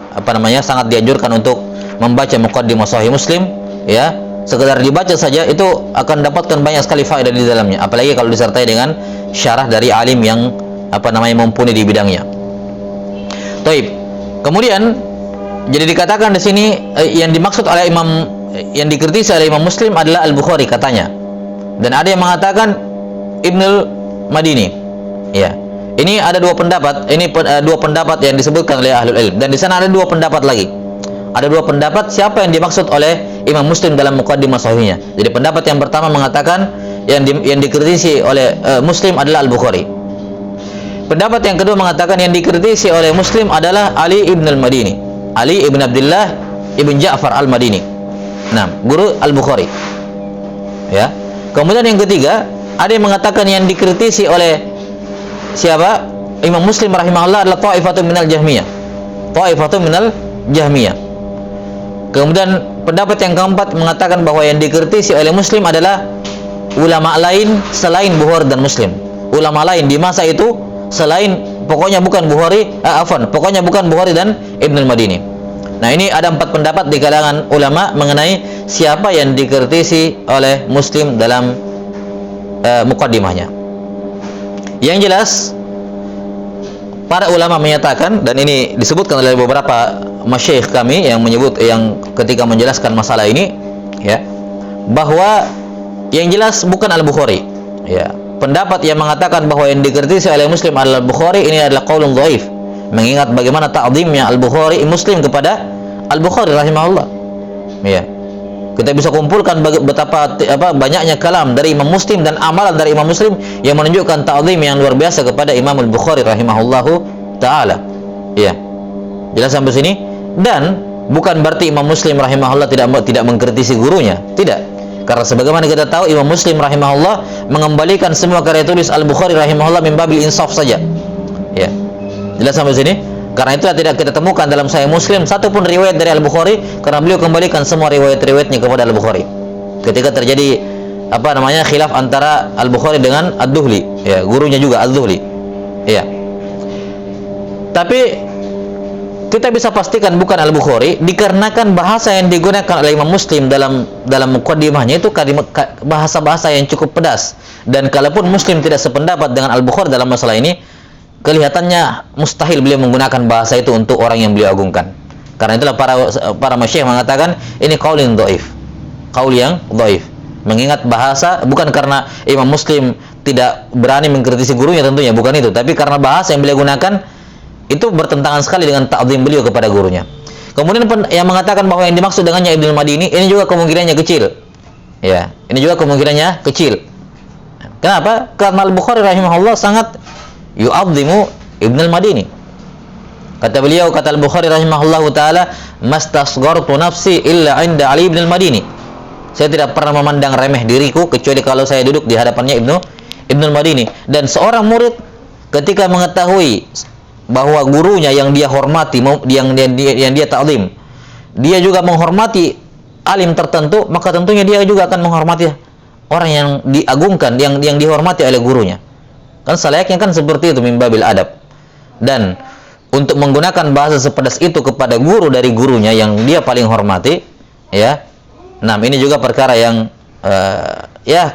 sangat dianjurkan untuk membaca Muqaddimah Sahih Muslim, ya. Sekedar dibaca saja itu akan dapatkan banyak sekali faedah di dalamnya, apalagi kalau disertai dengan syarah dari alim yang mumpuni di bidangnya. Taib. Kemudian jadi dikatakan di sini yang dimaksud oleh yang dikritisi oleh Imam Muslim adalah Al-Bukhari katanya. Dan ada yang mengatakan Ibnul Madini. Ya. Ini ada dua pendapat, dua pendapat yang disebutkan oleh ahlul ilm, dan di sana ada dua pendapat lagi. Ada dua pendapat siapa yang dimaksud oleh Imam Muslim dalam Muqaddimah Sahihnya. Jadi pendapat yang pertama mengatakan yang dikritisi oleh Muslim adalah Al-Bukhari. Pendapat yang kedua mengatakan yang dikritisi oleh Muslim adalah Ali ibn al-Madini, Ali ibn Abdullah ibn Ja'far al-Madini. Nah, guru Al-Bukhari. Ya. Kemudian yang ketiga, ada yang mengatakan yang dikritisi oleh siapa? Imam Muslim rahimahullah adalah Ta'ifatun minal Jahmiyah. Ta'ifatun minal Jahmiyah. Kemudian pendapat yang keempat mengatakan bahwa yang dikritisi oleh Muslim adalah ulama lain selain Bukhari dan Muslim. Ulama lain di masa itu selain, pokoknya bukan Bukhari dan Ibnul Madini. Nah, ini ada 4 pendapat di kalangan ulama mengenai siapa yang dikritisi oleh Muslim dalam muqaddimahnya. Yang jelas para ulama menyatakan, dan ini disebutkan oleh beberapa masyayikh kami yang ketika menjelaskan masalah ini, ya, bahwa yang jelas bukan Al-Bukhari. Ya, pendapat yang mengatakan bahwa yang dikritisi oleh Muslim adalah Al-Bukhari ini adalah qaulun dhaif, mengingat bagaimana ta'zimnya Al-Bukhari Muslim kepada Al-Bukhari rahimahullah. Ya. Kita bisa kumpulkan betapa banyaknya kalam dari Imam Muslim dan amalan dari Imam Muslim yang menunjukkan ta'zim yang luar biasa kepada Imam Al-Bukhari rahimahullahu taala. Ya. Jelas sampai sini? Dan bukan berarti Imam Muslim rahimahullah tidak mengkritisi gurunya, tidak. Karena sebagaimana kita tahu Imam Muslim rahimahullah mengembalikan semua karya tulis Al-Bukhari rahimahullah min babil insaf saja. Ya. Jelas sampai sini? Karena itu tidak kita temukan dalam Sahih Muslim satupun riwayat dari Al-Bukhari, karena beliau kembalikan semua riwayat-riwayatnya kepada Al-Bukhari. Ketika terjadi khilaf antara Al-Bukhari dengan Ad-Duhli, ya, gurunya juga Ad-Duhli. Ya. Tapi kita bisa pastikan bukan Al-Bukhari dikarenakan bahasa yang digunakan oleh Imam Muslim dalam muqaddimahnya itu bahasa-bahasa yang cukup pedas, dan kalaupun Muslim tidak sependapat dengan Al-Bukhari dalam masalah ini, kelihatannya mustahil beliau menggunakan bahasa itu untuk orang yang beliau agungkan. Karena itulah para masyayikh mengatakan ini qaul yang dhaif. Qaul yang dhaif. Mengingat bahasa, bukan karena Imam Muslim tidak berani mengkritisi gurunya, tentunya bukan itu, tapi karena bahasa yang beliau gunakan itu bertentangan sekali dengan ta'zim beliau kepada gurunya. Kemudian yang mengatakan bahwa yang dimaksud dengannya Ibnul Madini, ini juga kemungkinannya kecil. Ya, ini juga kemungkinannya kecil. Kenapa? Karena Al-Bukhari rahimahullah sangat yu'azzimu Ibnul Madini. Kata Al-Bukhari rahimahullahu taala, "Mastasghartu nafsi illa 'inda Ali ibn al-Madini." Saya tidak pernah memandang remeh diriku kecuali kalau saya duduk di hadapannya Ibnul Madini. Dan seorang murid ketika mengetahui bahwa gurunya yang dia hormati, yang dia ta'zim, dia juga menghormati alim tertentu, maka tentunya dia juga akan menghormati orang yang diagungkan, yang dihormati oleh gurunya. Kan selayaknya kan seperti itu, min babil adab. Dan untuk menggunakan bahasa sepedas itu kepada guru dari gurunya yang dia paling hormati, ya. Nah, ini juga perkara yang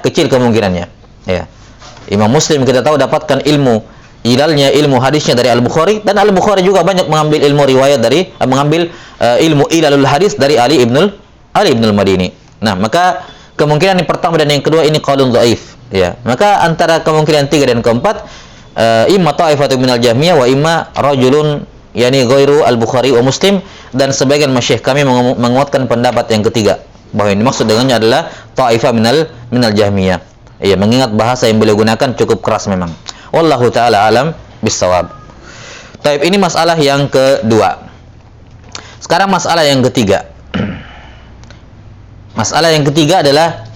kecil kemungkinannya, ya. Imam Muslim kita tahu dapatkan ilmu hadisnya dari Al-Bukhari, dan Al-Bukhari juga banyak mengambil ilmu riwayat mengambil ilmu ilalul hadis dari Ali ibnul Madini. Nah, maka kemungkinan yang pertama dan yang kedua ini qaulun dhaif. Ya, maka antara kemungkinan 3 dan keempat, imma ta'ifatu minal Jahmiyah wa imma rajulun ghairu Al-Bukhari wa Muslim, dan sebagian masyayikh kami menguatkan pendapat yang ketiga, bahwa yang dimaksud dengannya adalah ta'ifah minal Jahmiyah. Ya, mengingat bahasa yang beliau gunakan cukup keras memang. Wallahu taala alam bissawab. Taib, ini masalah yang kedua. Sekarang masalah yang ketiga. Masalah yang ketiga adalah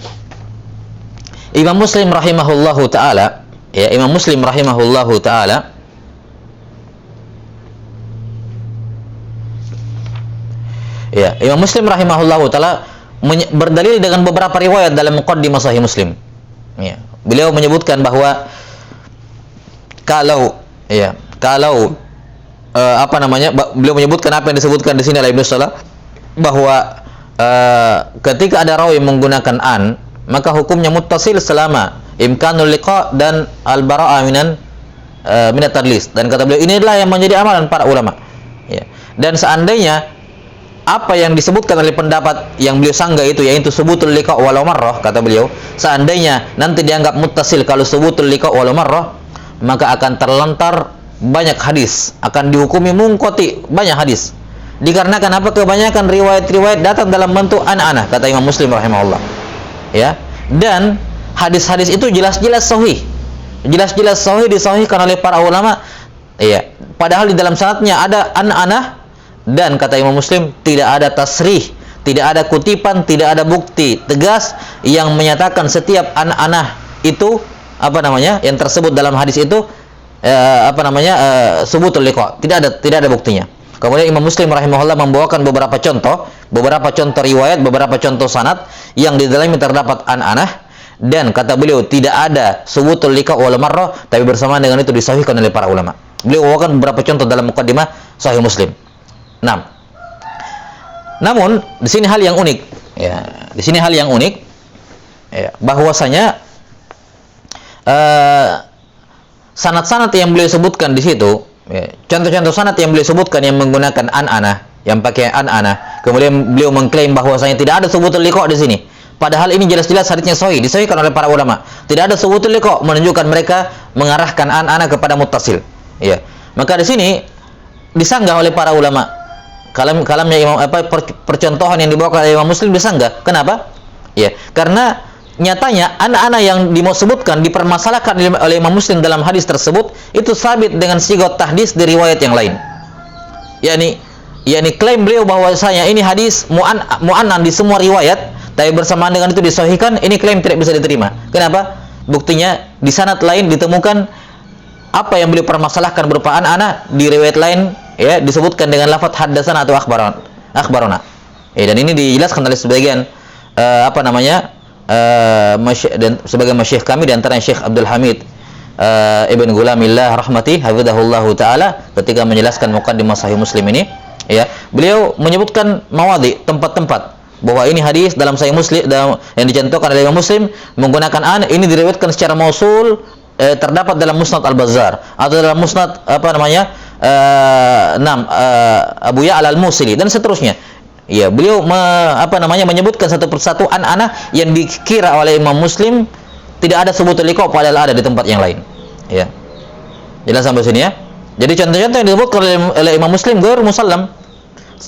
Imam Muslim rahimahullahu taala, ya, Imam Muslim rahimahullahu taala Imam Muslim rahimahullahu taala berdalil dengan beberapa riwayat dalam muqaddimah Sahih Muslim. Ya. Beliau menyebutkan bahwa kalau beliau menyebutkan apa yang disebutkan di sini oleh Ibnu Salah, bahwa ketika ada rawi menggunakan an, maka hukumnya muttasil selama imkanul liqa dan al-bara'ah minat tadlis. Dan kata beliau, inilah yang menjadi amalan para ulama. Ya. Dan seandainya apa yang disebutkan oleh pendapat yang beliau sanggah itu, yaitu subutul liqa walau marrah, kata beliau, seandainya nanti dianggap muttasil kalau subutul liqa walau marrah, maka akan terlantar banyak hadis, akan dihukumi munqati banyak hadis. Dikarenakan apa? Kebanyakan riwayat-riwayat datang dalam bentuk an-anah, kata Imam Muslim rahimahullah. Ya. Dan hadis-hadis itu jelas-jelas sahih. Jelas-jelas sahih, disahihkan oleh para ulama. Iya. Padahal di dalam sanadnya ada an-anah, dan kata Imam Muslim tidak ada tasrih, tidak ada kutipan, tidak ada bukti tegas yang menyatakan setiap an-anah itu yang tersebut dalam hadis itu subutul liqa. Tidak ada buktinya. Kemudian Imam Muslim rahimahullah membawakan beberapa contoh riwayat, beberapa contoh sanad yang di dalamnya terdapat an-anah, dan kata beliau tidak ada subutul liqa wal marrah, tapi bersamaan dengan itu disahihkan oleh para ulama. Beliau membawakan beberapa contoh dalam muqaddimah Sahih Muslim. Namun di sini hal yang unik, ya. Di sini hal yang unik, ya, bahwasanya sanad-sanad yang beliau sebutkan di situ, ya, contoh-contoh sanad yang beliau sebutkan yang menggunakan an-anah, yang pakai an-anah, kemudian beliau mengklaim bahwasanya tidak ada subutul liqa di sini. Padahal ini jelas-jelas hadisnya sahih, disahihkan oleh para ulama. Tidak ada subutul liqa, menunjukkan mereka mengarahkan an-anah kepada muttasil. Ya. Maka di sini disanggah oleh para ulama. Kalamnya Imam percontohan yang dibawa oleh Imam Muslim disanggah. Kenapa? Ya, karena nyatanya an-anah yang disebutkan dipermasalahkan oleh Imam Muslim dalam hadis tersebut itu sabit dengan sigot tahdis di riwayat yang lain. yakni klaim beliau bahwasanya ini hadis mu'annan di semua riwayat, tapi bersamaan dengan itu disahihkan, ini klaim tidak bisa diterima. Kenapa? Buktinya di sanad lain ditemukan apa yang beliau permasalahkan berupa an-anah di riwayat lain, ya, disebutkan dengan lafaz haddatsana atau akhbarana. Dan ini dijelaskan oleh sebagian dan sebagai masyayikh kami, di antaranya Syekh Abdul Hamid Ibn Gulamillah rahmati hafizahullahu taala, ketika menjelaskan muqaddimah Sahih Muslim ini, ya, beliau menyebutkan mawadhi, tempat-tempat bahwa ini hadis dalam Sahih Muslim yang dicontohkan oleh Imam Muslim menggunakan an, ini diriwayatkan secara mausul, terdapat dalam Musnad Al-Bazzar atau dalam Musnad Abu Ya'la Al-Musili dan seterusnya. Ya, beliau menyebutkan satu persatu an-anah yang dikira oleh Imam Muslim tidak ada subutul liqa, padahal ada di tempat yang lain. Ya. Jelas sampai sini ya. Jadi contoh-contoh yang disebutkan oleh Imam Muslim ghair musallam.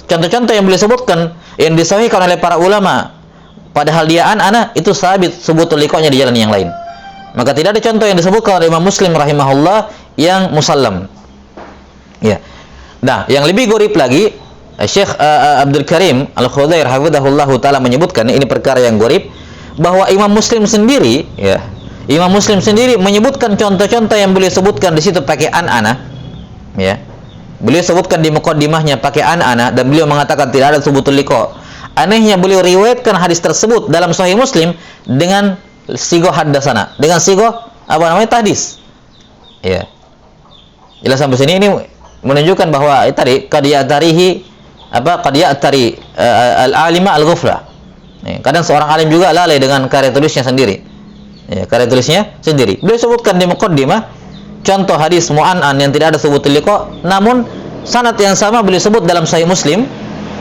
Contoh-contoh yang beliau sebutkan yang disahihkan oleh para ulama padahal dia an-anah, itu sabit subutul liqa'nya di jalan yang lain. Maka tidak ada contoh yang disebutkan oleh Imam Muslim rahimahullah yang musallam. Ya. Nah, yang lebih gorib lagi, Syekh Abdul Karim Al-Khudair hafizahullahu taala menyebutkan, ini perkara yang gorib, bahwa Imam Muslim sendiri, ya, Imam Muslim sendiri menyebutkan contoh-contoh yang beliau sebutkan di situ pakai an-anah, ya. Beliau sebutkan di muqaddimahnya pakai an-anah, dan beliau mengatakan tidak ada subutul liqa. Anehnya beliau riwayatkan hadis tersebut dalam Sahih Muslim dengan sigoh haddatsana, dengan sigoh tahdis. Ya. Jelas sampai sini, ini menunjukkan bahwa tadi qad ya'tari al-alima al-ghufla. Kadang seorang alim juga lalai dengan karya tulisnya sendiri. Ya, karya tulisnya sendiri. Beliau sebutkan di muqaddimah contoh hadis mu'an'an yang tidak ada subutul liqa, namun sanad yang sama beliau sebut dalam Sahih Muslim,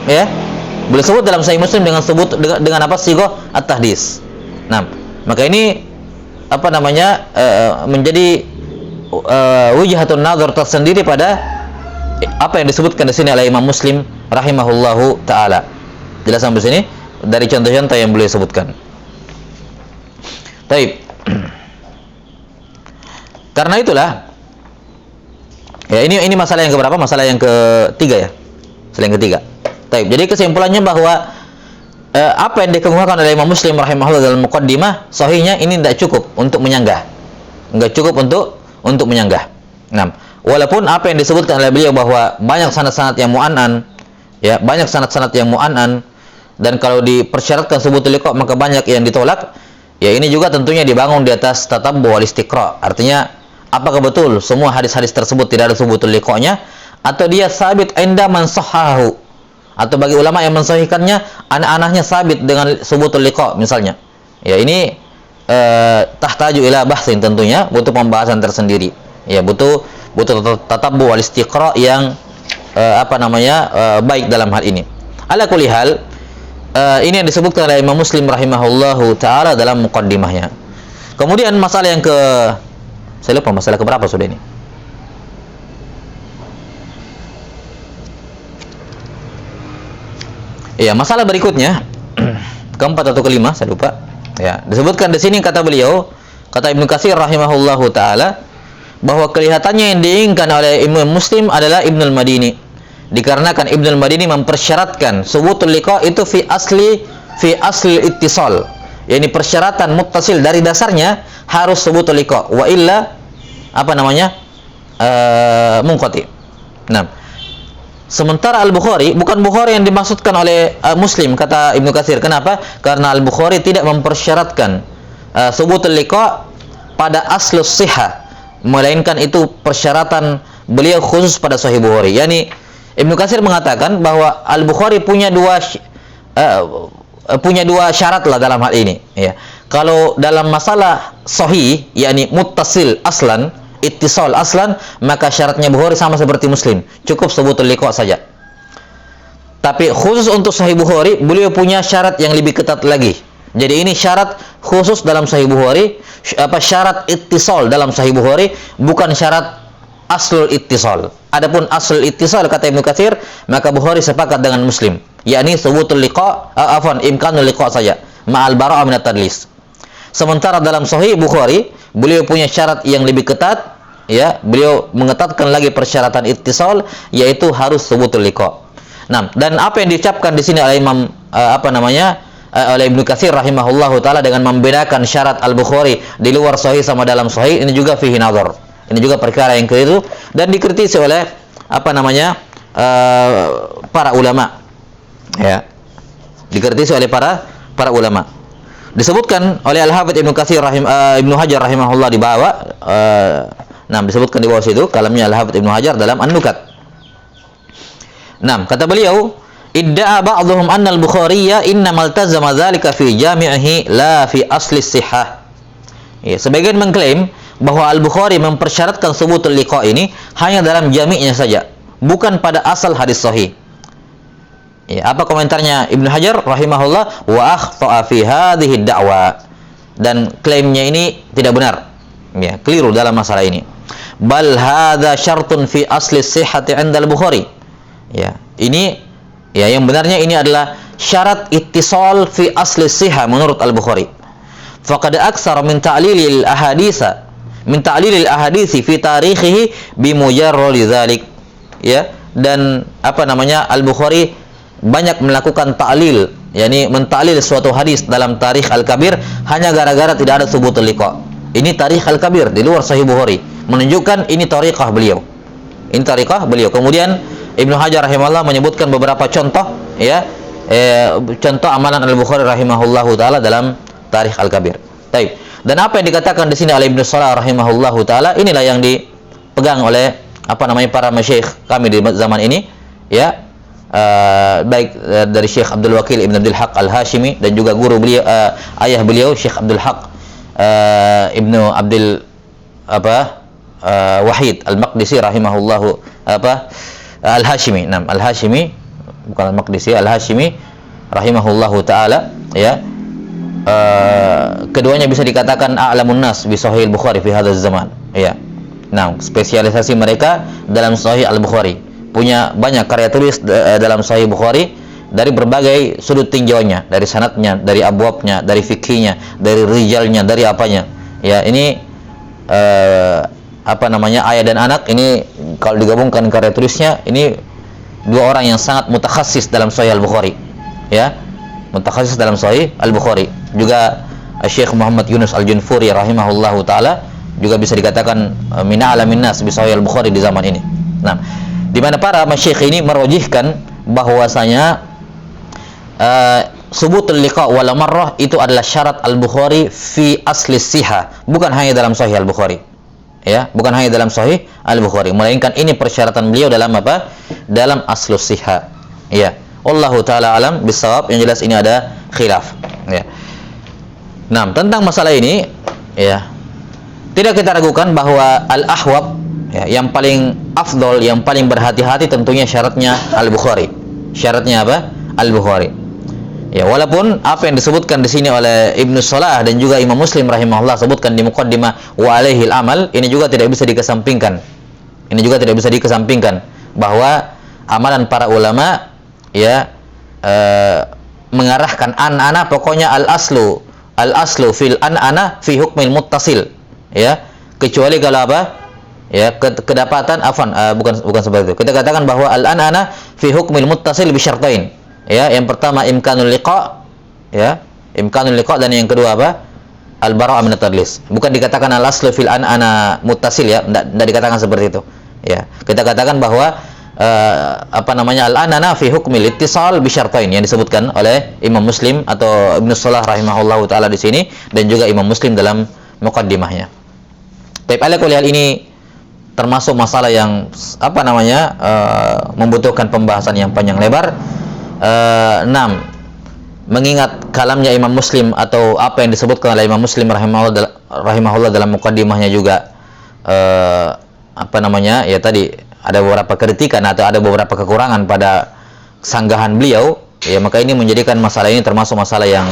ya. Beliau sebut dalam Sahih Muslim dengan sigoh at-tahdis. Nah, maka ini menjadi wujhatun nazar tersendiri pada apa yang disebutkan di sini oleh Imam Muslim rahimahullahu taala. Jelas sampai sini dari contoh-contoh yang beliau sebutkan. Baik. Karena itulah, ya, ini masalah yang keberapa? Masalah yang ketiga, ya. Masalah yang ketiga. Baik. Jadi kesimpulannya bahwa apa yang dikemukakan oleh Imam Muslim rahimahullah dalam muqaddimah sahihnya ini tidak cukup untuk menyanggah. Enggak cukup untuk menyanggah. Nah, walaupun apa yang disebutkan oleh beliau bahwa banyak sanad-sanad yang mu'an'an, ya, banyak sanad-sanad yang mu'an'an, dan kalau dipersyaratkan subutul liqa maka banyak yang ditolak. Ya ini juga tentunya dibangun di atas tatabbu wal istiqra. Artinya apakah betul semua hadis-hadis tersebut tidak ada subutul liqa-nya, atau dia sabit inda man sahhahu, atau bagi ulama yang mensahihkannya anak-anaknya sabit dengan subutul liqa misalnya. Ya ini tahtaju ila bahsin, tentunya butuh pembahasan tersendiri. Ya butuh tatabbu wal istiqra yang baik dalam hal ini. Ala kulli hal, ini yang disebutkan oleh Imam Muslim rahimahullahu taala dalam muqaddimahnya. Kemudian masalah yang saya lupa masalah keberapa sudah ini. Ya, masalah berikutnya keempat atau kelima, saya lupa. Ya, disebutkan di sini kata beliau, kata Ibnu Katsir rahimahullahu taala, bahwa kelihatannya yang diinginkan oleh Imam Muslim adalah Ibnul Madini. Dikarenakan Ibnul Madini mempersyaratkan subutul liqa itu fi asli ittisal. Yani persyaratan muttasil dari dasarnya harus subutul liqa, wa illa munqati. Nah, sementara Al-Bukhari, bukan Bukhari yang dimaksudkan oleh Muslim, kata Ibnu Katsir. Kenapa? Karena Al-Bukhari tidak mempersyaratkan subutul liqa pada aslus sihah, melainkan itu persyaratan beliau khusus pada Sahih Bukhari. Yani Ibnu Katsir mengatakan bahwa Al-Bukhari punya dua syarat lah dalam hal ini. Ya. Kalau dalam masalah sahih, yakni muttasil aslan, ittisal aslan, maka syaratnya Bukhari sama seperti Muslim, cukup subutul liqa saja. Tapi khusus untuk Sahih Bukhari, beliau punya syarat yang lebih ketat lagi. Jadi ini syarat khusus dalam Sahih Bukhari, syarat ittisal dalam Sahih Bukhari, bukan syarat aslul ittisal. Adapun aslul ittisal kata Ibnu Katsir, maka Bukhari sepakat dengan Muslim, yakni subutul liqa, imkanul liqa saja, ma'al bara'ah minat tadlis. Sementara dalam Sahih Bukhari, beliau punya syarat yang lebih ketat, ya, beliau mengetatkan lagi persyaratan ittisal, yaitu harus subutul liqa. Nah, dan apa yang diucapkan di sini oleh Imam oleh Ibnu Katsir rahimahullahu taala dengan membedakan syarat Al-Bukhari di luar Sahih sama dalam Sahih, ini juga fihi nazar. Ini juga perkara yang keliru dan dikritisi oleh para ulama. Ya. Dikritisi oleh para ulama. Disebutkan oleh Al-Hafidz Ibnu Katsir Ibnu Hajar rahimahullah di bawah, disebutkan di bawah situ kalamnya Al-Hafidz Ibnu Hajar dalam An-Nukat. Kata beliau, idda'a ba'dhum anna al-Bukhariya innamal tazama dzalika fi jami'ihi la fi asli sihah. Ya, sebagian mengklaim bahwa Al-Bukhari mempersyaratkan subutul liqa ini hanya dalam jami'nya saja, bukan pada asal hadis sahih. Ya, apa komentarnya Ibnu Hajar rahimahullah? Wa akhta'a fi hadhihi da'wa. Dan klaimnya ini tidak benar. Ya, keliru dalam masalah ini. Bal hadza syartun fi asli sihhati 'inda Al-Bukhari. Ya, ini yang benarnya ini adalah syarat ittisal fi asli sihah menurut Al-Bukhari. Faqad aksara min ta'lilil ahadisi fi tarikhihi bi mujarradi dzalik. Ya, dan Al-Bukhari banyak melakukan ta'lil, yakni mentaklil suatu hadis dalam Tarikh Al-Kabir hanya gara-gara tidak ada subutul liqa. Ini Tarikh Al-Kabir di luar Sahih Bukhari, menunjukkan ini tariqah beliau. Ini tariqah beliau. Kemudian Ibnu Hajar rahimahullah menyebutkan beberapa contoh, ya, contoh amalan Al-Bukhari rahimahullahu taala dalam Tarikh Al-Kabir. Baik. Dan apa yang dikatakan di sini oleh Ibnu Shalah rahimahullahu taala, inilah yang dipegang oleh para masyayikh kami di zaman ini, ya. Baik dari Syekh Abdul Wakil Ibn Abdul Haq Al-Hashimi dan juga guru beliau, ayah beliau Syekh Abdul Haq Ibnu Abdul Wahid Al-Maqdisi rahimahullahu Al-Hashimi. Al-Hashimi, bukan Al-Maqdisi, Al-Hashimi rahimahullahu taala, ya. Keduanya bisa dikatakan a'lamun nas bi Sahih Al-Bukhari fi hadzal zaman, ya. Spesialisasi mereka dalam Sahih Al-Bukhari, punya banyak karya tulis dalam Sahih Bukhari dari berbagai sudut tinjauannya, dari sanadnya, dari abwabnya, dari fikihnya, dari rijalnya, dari apanya. Ya, ini ayah dan anak ini kalau digabungkan karya tulisnya, ini dua orang yang sangat mutakhasis dalam Sahih Al-Bukhari, ya, mutakhasis dalam Sahih Al-Bukhari. Juga Syekh Muhammad Yunus Al-Junfuri rahimahullahu taala juga bisa dikatakan min a'lamin nas bi Sahih Al-Bukhari di zaman ini. Nah, di mana para masyayikh ini merojihkan bahwasanya subutul liqa wala marrah itu adalah syarat Al-Bukhari fi asli sihah, bukan hanya dalam sahih Al-Bukhari. Ya, bukan hanya dalam sahih Al-Bukhari, melainkan ini persyaratan beliau dalam apa? Dalam aslus sihah. Ya. Wallahu taala alam bisawab, yang jelas ini ada khilaf. Ya. Nah, tentang masalah ini ya, tidak kita ragukan bahwa al-ahwab ya, yang paling afdol, yang paling berhati-hati tentunya syaratnya Al-Bukhari. Syaratnya apa? Al-Bukhari. Ya, walaupun apa yang disebutkan di sini oleh Ibnu Salah dan juga Imam Muslim rahimahullah sebutkan di muqaddimah wa alaihil amal, ini juga tidak bisa dikesampingkan. Ini juga tidak bisa dikesampingkan bahwa amalan para ulama ya mengarahkan an-ana, pokoknya al-aslu fil an-ana fi hukmil muttasil, ya, kecuali kalau apa? Ya, kedapatan bukan seperti itu. Kita katakan bahwa al-an-ana fi hukmil muttasil bi syartain. Ya, yang pertama imkanul liqa, ya, imkanul liqa, dan yang kedua apa? Al-bara' min at-tadlis. Bukan dikatakan al-aslu fil an-ana muttasil, ya, enggak dikatakan seperti itu. Ya, kita katakan bahwa al-anana fi hukmil ittisal bi syartain yang disebutkan oleh Imam Muslim atau Ibnu Salah rahimahullahu taala di sini, dan juga Imam Muslim dalam muqaddimahnya. Tapi ala kulli hal ini termasuk masalah yang membutuhkan pembahasan yang panjang lebar. 6. Mengingat kalamnya Imam Muslim atau apa yang disebutkan oleh Imam Muslim rahimahullah dalam muqaddimahnya juga ya tadi ada beberapa kritikan atau ada beberapa kekurangan pada sanggahan beliau, ya, maka ini menjadikan masalah ini termasuk masalah yang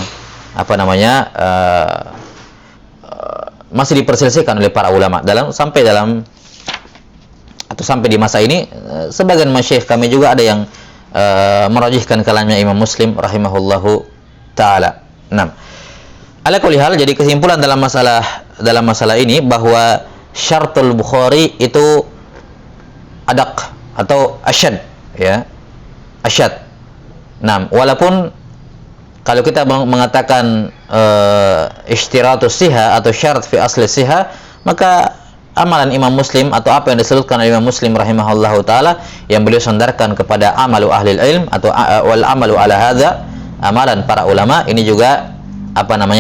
masih diperselisihkan oleh para ulama sampai di masa ini. Sebagian masyayikh kami juga ada yang merajihkan kalamnya Imam Muslim rahimahullahu taala. Ala kulli hal, jadi kesimpulan dalam masalah ini bahwa syartul Bukhari itu adak atau asyad, ya, asyad. Walaupun kalau kita mengatakan ishtiratus siha atau syarat fi asli siha, maka amalan Imam Muslim atau apa yang disebutkan oleh Imam Muslim rahimahullahu taala yang beliau sandarkan kepada amalu ahlil ilm atau wal amalu ala hadza, amalan para ulama, ini juga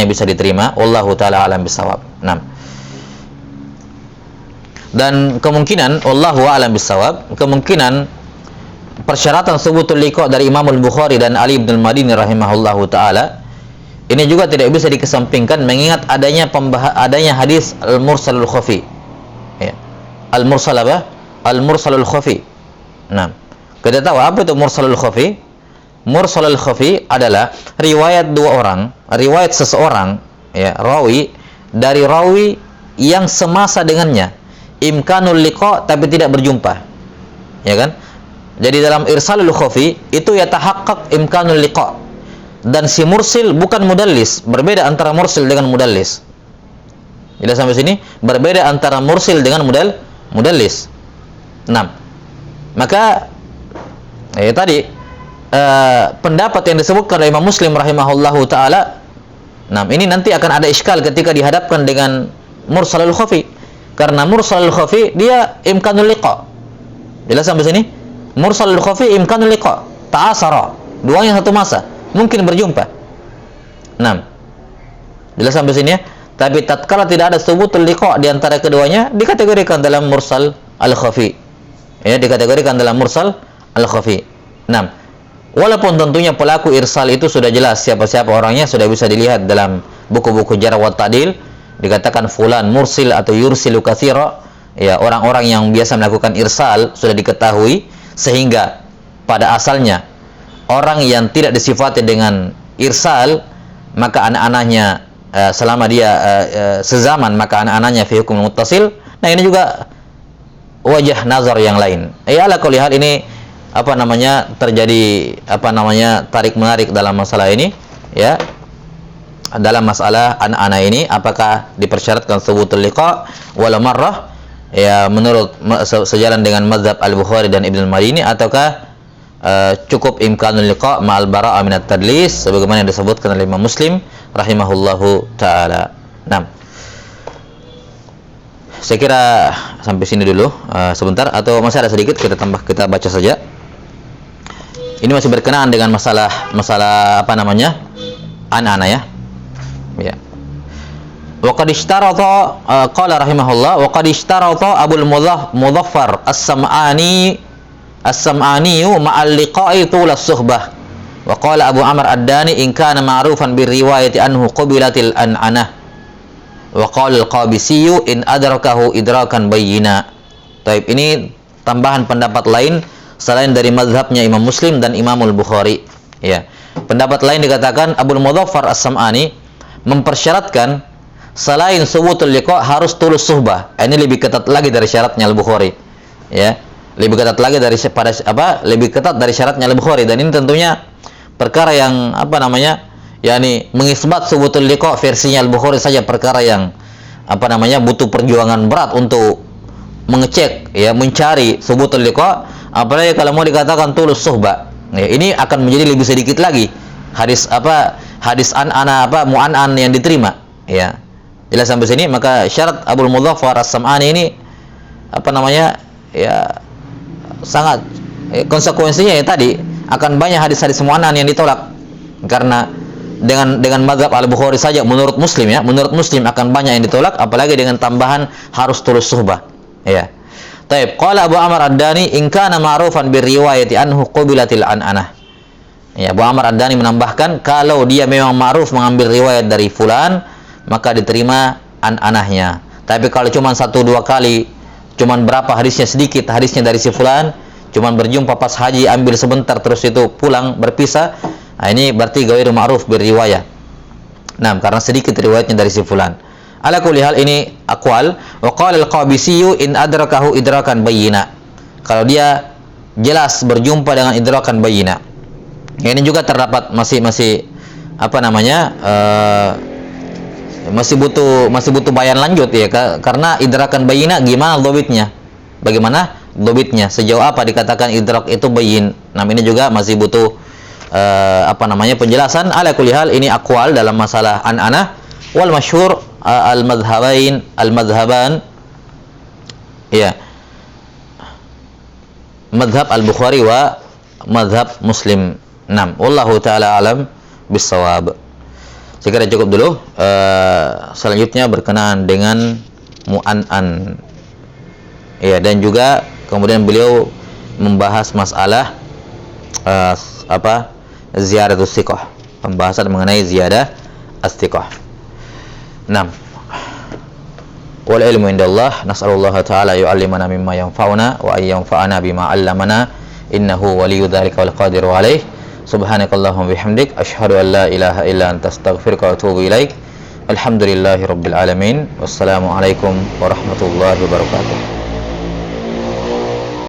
bisa diterima. Wallahu taala alam bisawab. Dan kemungkinan wallahu alam bisawab, kemungkinan persyaratan subutul liqa dari Imam Al-Bukhari dan Ali bin Al-Madini rahimahullahu taala ini juga tidak bisa dikesampingkan mengingat adanya hadis al-mursalul khafi. Al-mursal apa? Al-mursalul khafi. Kita tahu apa itu mursalul khafi? Mursalul khafi adalah riwayat riwayat seseorang, ya, rawi dari rawi yang semasa dengannya, imkanul liqa, tapi tidak berjumpa. Ya kan? Jadi dalam irsalul khafi itu yatahaqqaq imkanul liqa. Dan si mursil bukan mudallis, berbeda antara mursil dengan mudallis. Jadi sampai sini berbeda antara mursil dengan mudallis. Maka tadi pendapat yang disebutkan oleh Imam Muslim rahimahullahu taala, ini nanti akan ada iskal ketika dihadapkan dengan mursalul khafi. Karena mursalul khafi dia imkanul liqa. Jelas sampai sini? Mursalul khafi imkanul liqa, ta'asara, duanya satu masa, mungkin berjumpa. Jelas sampai sini ya? Tapi tatkala tidak ada subutul liqa di antara keduanya, dikategorikan dalam mursal al-khafi. Ya, dikategorikan dalam mursal al-khafi. Walaupun tentunya pelaku irsal itu sudah jelas siapa-siapa orangnya, sudah bisa dilihat dalam buku-buku jarh wa ta'dil, dikatakan fulan mursil atau yursilu katsira, ya, orang-orang yang biasa melakukan irsal sudah diketahui, sehingga pada asalnya orang yang tidak disifati dengan irsal, maka anak-anaknya selama dia sezaman, maka anak-anaknya fi hukum muttasil. Ini juga wajah nazar yang lain. Ala kulli hal ini terjadi tarik menarik dalam masalah ini, ya. Dalam masalah anak-anak ini apakah dipersyaratkan subutul liqa wala marrah, ya, menurut sejalan dengan mazhab Al-Bukhari dan Ibnu Al-Madini, ataukah cukup imkanul liqa ma'al bara' min at-tadlis sebagaimana yang disebutkan oleh Imam Muslim rahimahullahu taala. Saya kira sampai sini dulu sebentar, atau masih ada sedikit kita baca saja. Ini masih berkenaan dengan masalah apa namanya? An-ana ya. Ya. Wa qad ishtarata qala rahimahullah wa qad ishtarata Abul Mudhaffar As-Sam'ani ma'al liqa'i tulas suhbah. Wa qala Abu Amr Ad-Dani in kana ma'rufan bir riwayati anhu qubilatil an'anah. Wa qala Al-Qabisi in adrakahu idrakan bayyina. Taib, ini tambahan pendapat lain selain dari mazhabnya Imam Muslim dan Imam Al-Bukhari. Ya. Pendapat lain dikatakan Abul Mudhaffar As-Sam'ani mempersyaratkan selain subutul liqa harus tulus suhbah. Ini lebih ketat lagi dari syaratnya Al-Bukhari. Ya. Lebih ketat lagi dari lebih ketat dari syaratnya Al-Bukhari, dan ini tentunya perkara yang apa namanya? yakni mengisbat subutul liqa versinya Al-Bukhari saja perkara yang apa namanya? butuh perjuangan berat untuk mengecek ya, mencari subutul liqa, apalagi kalau mau dikatakan tulus suhbah. Ya, ini akan menjadi lebih sedikit lagi hadis an-ana mu'an-an yang diterima. Ya. Jelas sampai sini, maka syarat Abul Mudhaffar As-Sam'ani ini apa namanya? ya sangat konsekuensinya ya tadi akan banyak hadis-hadis mu'an-an yang ditolak. Karena dengan mazhab Al-Bukhari saja menurut Muslim akan banyak yang ditolak, apalagi dengan tambahan harus tulus suhbah. Ya. Taib, qala Abu Amr Ad-Dani in kana ma'rufan bir riwayati anhu qubilatil an'anah. Ya, Abu Amr Ad-Dani menambahkan kalau dia memang ma'ruf mengambil riwayat dari fulan, maka diterima an-anahnya. Tapi kalau cuma 1-2 kali, cuma berapa hadisnya sedikit, hadisnya dari si fulan, cuma berjumpa pas haji ambil sebentar terus itu pulang berpisah, nah ini berarti ghairu ma'ruf bir riwayah. Nah, karena sedikit riwayatnya dari si fulan. Ala kulli hal ini aqwal. Wa qala Al-Qabisi in adrakahu idrakan bayyina. Kalau dia jelas berjumpa dengan idrakan bayyina. Ini juga terdapat masih apa namanya? Masih butuh bayan lanjut ya, karena idrakan bayyina gimana dhabitnya? Bagaimana dhabitnya? Sejauh apa dikatakan idrak itu bayyin? Nah, ini juga masih butuh apa namanya? penjelasan. Ala kulli hal ini aqwal dalam masalah an-ana wal masyhur al-madhhaban ya, madhhab Al-Bukhari wa madhhab Muslim. Naam, wallahu taala alam bissawab. Saya kira cukup dulu. Selanjutnya berkenaan dengan mu'an-an. Ya, dan juga kemudian beliau membahas masalah ziyadatus thiqah, pembahasan mengenai ziyadah as-thiqah. Naam. Wal ilmu indallah, nas'alullaha ta'ala yu'allimana mimma yanfa'una wa ay yanfa'ana bima 'allamana innahu waliyyu dzalika wal qadiru 'alaih. Subhanakallahumma bihamdik asyhadu an la ilaha illa anta astaghfiruka wa atubu ilaik. Alhamdulillahirabbil alamin. Wassalamu alaikum warahmatullahi wabarakatuh.